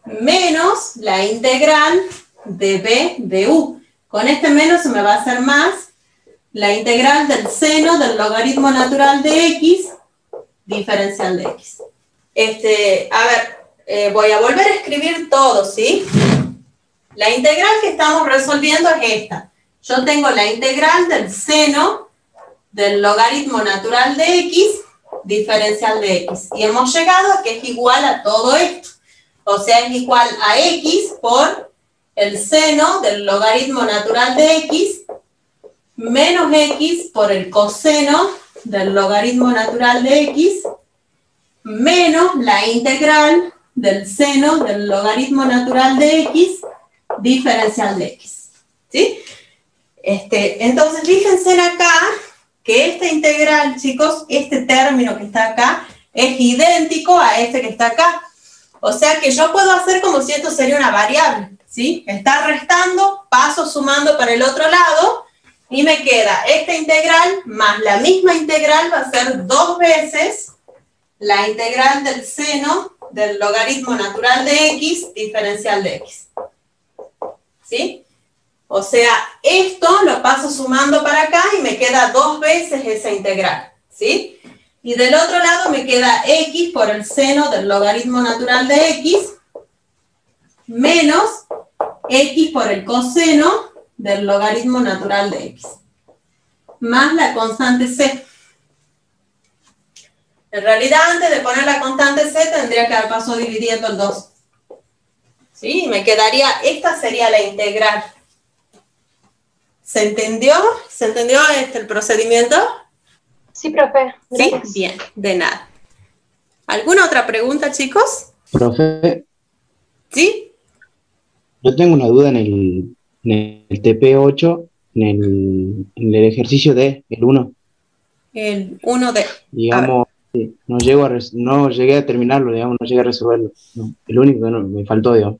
menos la integral de b de u. Con este menos se me va a hacer más la integral del seno del logaritmo natural de x, diferencial de x. A ver, voy a volver a escribir todo, ¿sí? La integral que estamos resolviendo es esta. Yo tengo la integral del seno del logaritmo natural de x, diferencial de x. Y hemos llegado a que es igual a todo esto. O sea, es igual a x por el seno del logaritmo natural de x, menos x por el coseno del logaritmo natural de x, menos la integral del seno del logaritmo natural de x, diferencial de x. ¿Sí? Entonces, fíjense acá que esta integral, chicos, este término que está acá, es idéntico a este que está acá. O sea que yo puedo hacer como si esto sería una variable, ¿sí? Está restando, paso sumando para el otro lado, y me queda esta integral más la misma integral, va a ser 2 veces la integral del seno del logaritmo natural de x, diferencial de x. ¿Sí? O sea, esto lo paso sumando para acá y me queda 2 veces esa integral, ¿sí? Y del otro lado me queda x por el seno del logaritmo natural de x, menos x por el coseno del logaritmo natural de x, más la constante c. En realidad, antes de poner la constante c, tendría que dar paso dividiendo el 2. ¿Sí? Me quedaría, esta sería la integral. ¿Se entendió? ¿Se entendió el procedimiento? Sí, profe. Gracias. Sí, bien, de nada. ¿Alguna otra pregunta, chicos? Profe, ¿Sí? yo tengo una duda en el TP8, en el ejercicio D, el 1. El 1 de... Digamos, sí, no llegué a terminarlo, digamos, no llegué a resolverlo. No, el único que me faltó, digamos.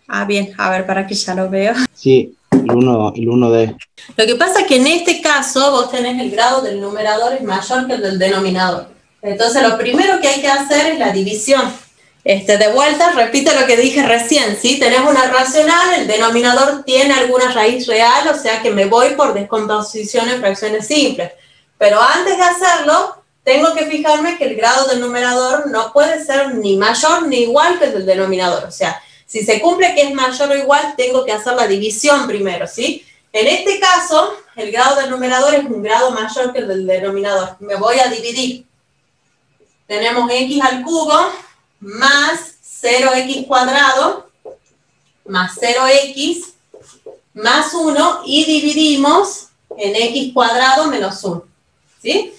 Ah, bien, a ver, para que ya lo veo. Sí, el 1D. Lo que pasa es que en este caso vos tenés el grado del numerador es mayor que el del denominador. Entonces lo primero que hay que hacer es la división. De vuelta, repito lo que dije recién, ¿sí? Tenés una racional, el denominador tiene alguna raíz real, o sea que me voy por descomposición en fracciones simples. Pero antes de hacerlo, tengo que fijarme que el grado del numerador no puede ser ni mayor ni igual que el del denominador. O sea, si se cumple que es mayor o igual, tengo que hacer la división primero, ¿sí? En este caso, el grado del numerador es un grado mayor que el del denominador. Me voy a dividir. Tenemos x al cubo más 0x cuadrado más 0x más 1 y dividimos en x cuadrado menos 1. ¿Sí?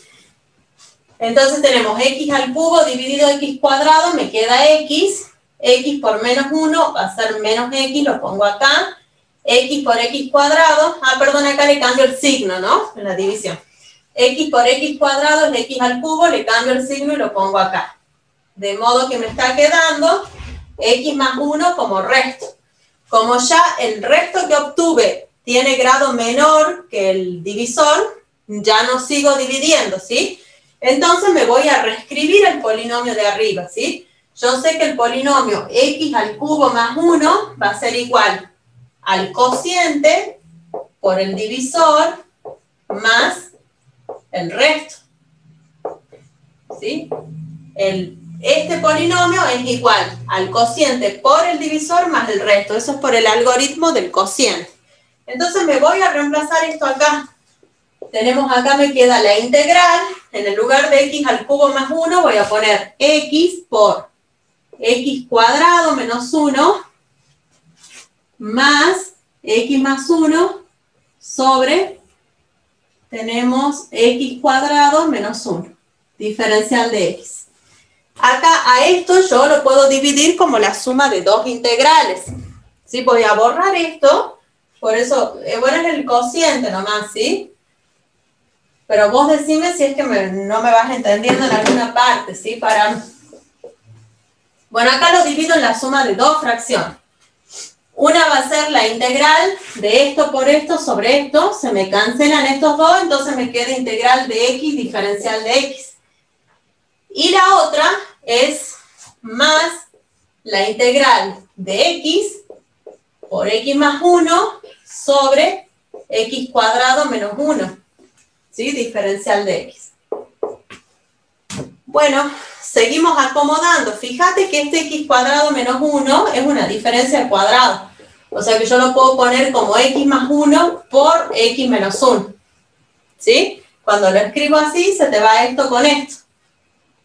Entonces tenemos x al cubo dividido x cuadrado, me queda x por menos 1 va a ser menos x, lo pongo acá. X por x cuadrado, perdón, acá le cambio el signo, ¿no? En la división. X por x cuadrado es x al cubo, le cambio el signo y lo pongo acá. De modo que me está quedando x más 1 como resto. Como ya el resto que obtuve tiene grado menor que el divisor, ya no sigo dividiendo, ¿sí? Entonces me voy a reescribir el polinomio de arriba, ¿sí? Yo sé que el polinomio x al cubo más 1 va a ser igual al cociente por el divisor más el resto. ¿Sí? Este polinomio es igual al cociente por el divisor más el resto. Eso es por el algoritmo del cociente. Entonces me voy a reemplazar esto acá. Tenemos acá, me queda la integral. En el lugar de x al cubo más 1 voy a poner x por x cuadrado menos 1 más x más 1 sobre, tenemos x cuadrado menos 1, diferencial de x. Acá a esto yo lo puedo dividir como la suma de dos integrales. ¿Sí? Voy a borrar esto, por eso, bueno, es el cociente nomás, ¿sí? Pero vos decime si es que no me vas entendiendo en alguna parte, ¿sí? Bueno, acá lo divido en la suma de dos fracciones. Una va a ser la integral de esto por esto sobre esto, se me cancelan estos dos, entonces me queda integral de x diferencial de x. Y la otra es más la integral de x por x más 1 sobre x cuadrado menos 1, ¿sí? Diferencial de x. Bueno, seguimos acomodando. Fíjate que este x cuadrado menos 1 es una diferencia al cuadrado. O sea que yo lo puedo poner como x más 1 por x menos 1. ¿Sí? Cuando lo escribo así, se te va esto con esto.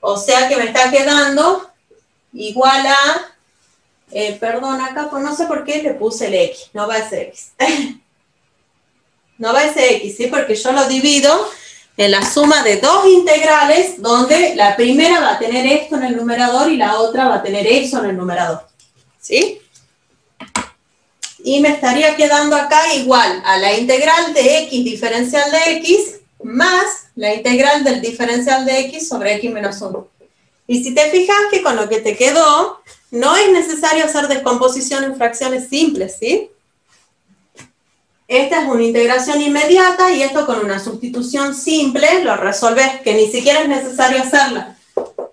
O sea que me está quedando igual a... perdón, acá pues no sé por qué le puse el x. No va ese x. No va ese x, ¿sí? Porque yo lo divido en la suma de dos integrales, donde la primera va a tener esto en el numerador y la otra va a tener eso en el numerador. ¿Sí? Y me estaría quedando acá igual a la integral de x diferencial de x más la integral del diferencial de x sobre x menos 1. Y si te fijas que con lo que te quedó, no es necesario hacer descomposición en fracciones simples, ¿sí? Esta es una integración inmediata y esto con una sustitución simple lo resolves, que ni siquiera es necesario hacerla.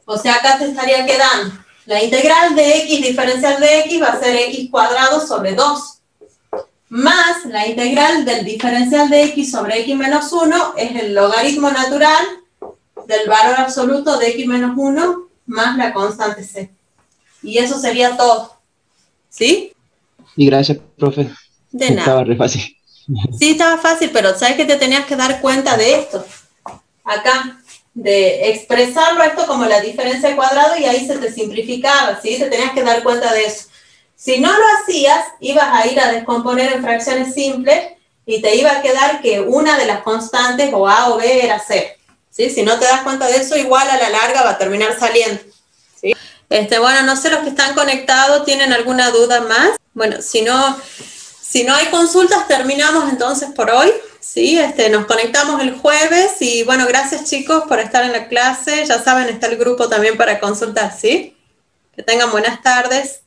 O sea, acá te estaría quedando la integral de x diferencial de x va a ser x cuadrado sobre 2. Más la integral del diferencial de x sobre x menos 1 es el logaritmo natural del valor absoluto de x menos 1 más la constante c. Y eso sería todo. ¿Sí? Y gracias, profe. De nada. Estaba re fácil. Sí, estaba fácil, pero ¿sabes que te tenías que dar cuenta de esto? Acá, de expresarlo esto como la diferencia al cuadrado y ahí se te simplificaba, ¿sí? Te tenías que dar cuenta de eso. Si no lo hacías, ibas a ir a descomponer en fracciones simples y te iba a quedar que una de las constantes, o a o b, era c. ¿Sí? Si no te das cuenta de eso, igual a la larga va a terminar saliendo. ¿Sí? Bueno, no sé, los que están conectados, ¿tienen alguna duda más? Bueno, si no hay consultas, terminamos entonces por hoy. ¿Sí? Nos conectamos el jueves y bueno, gracias chicos por estar en la clase. Ya saben, está el grupo también para consultar, ¿sí? Que tengan buenas tardes.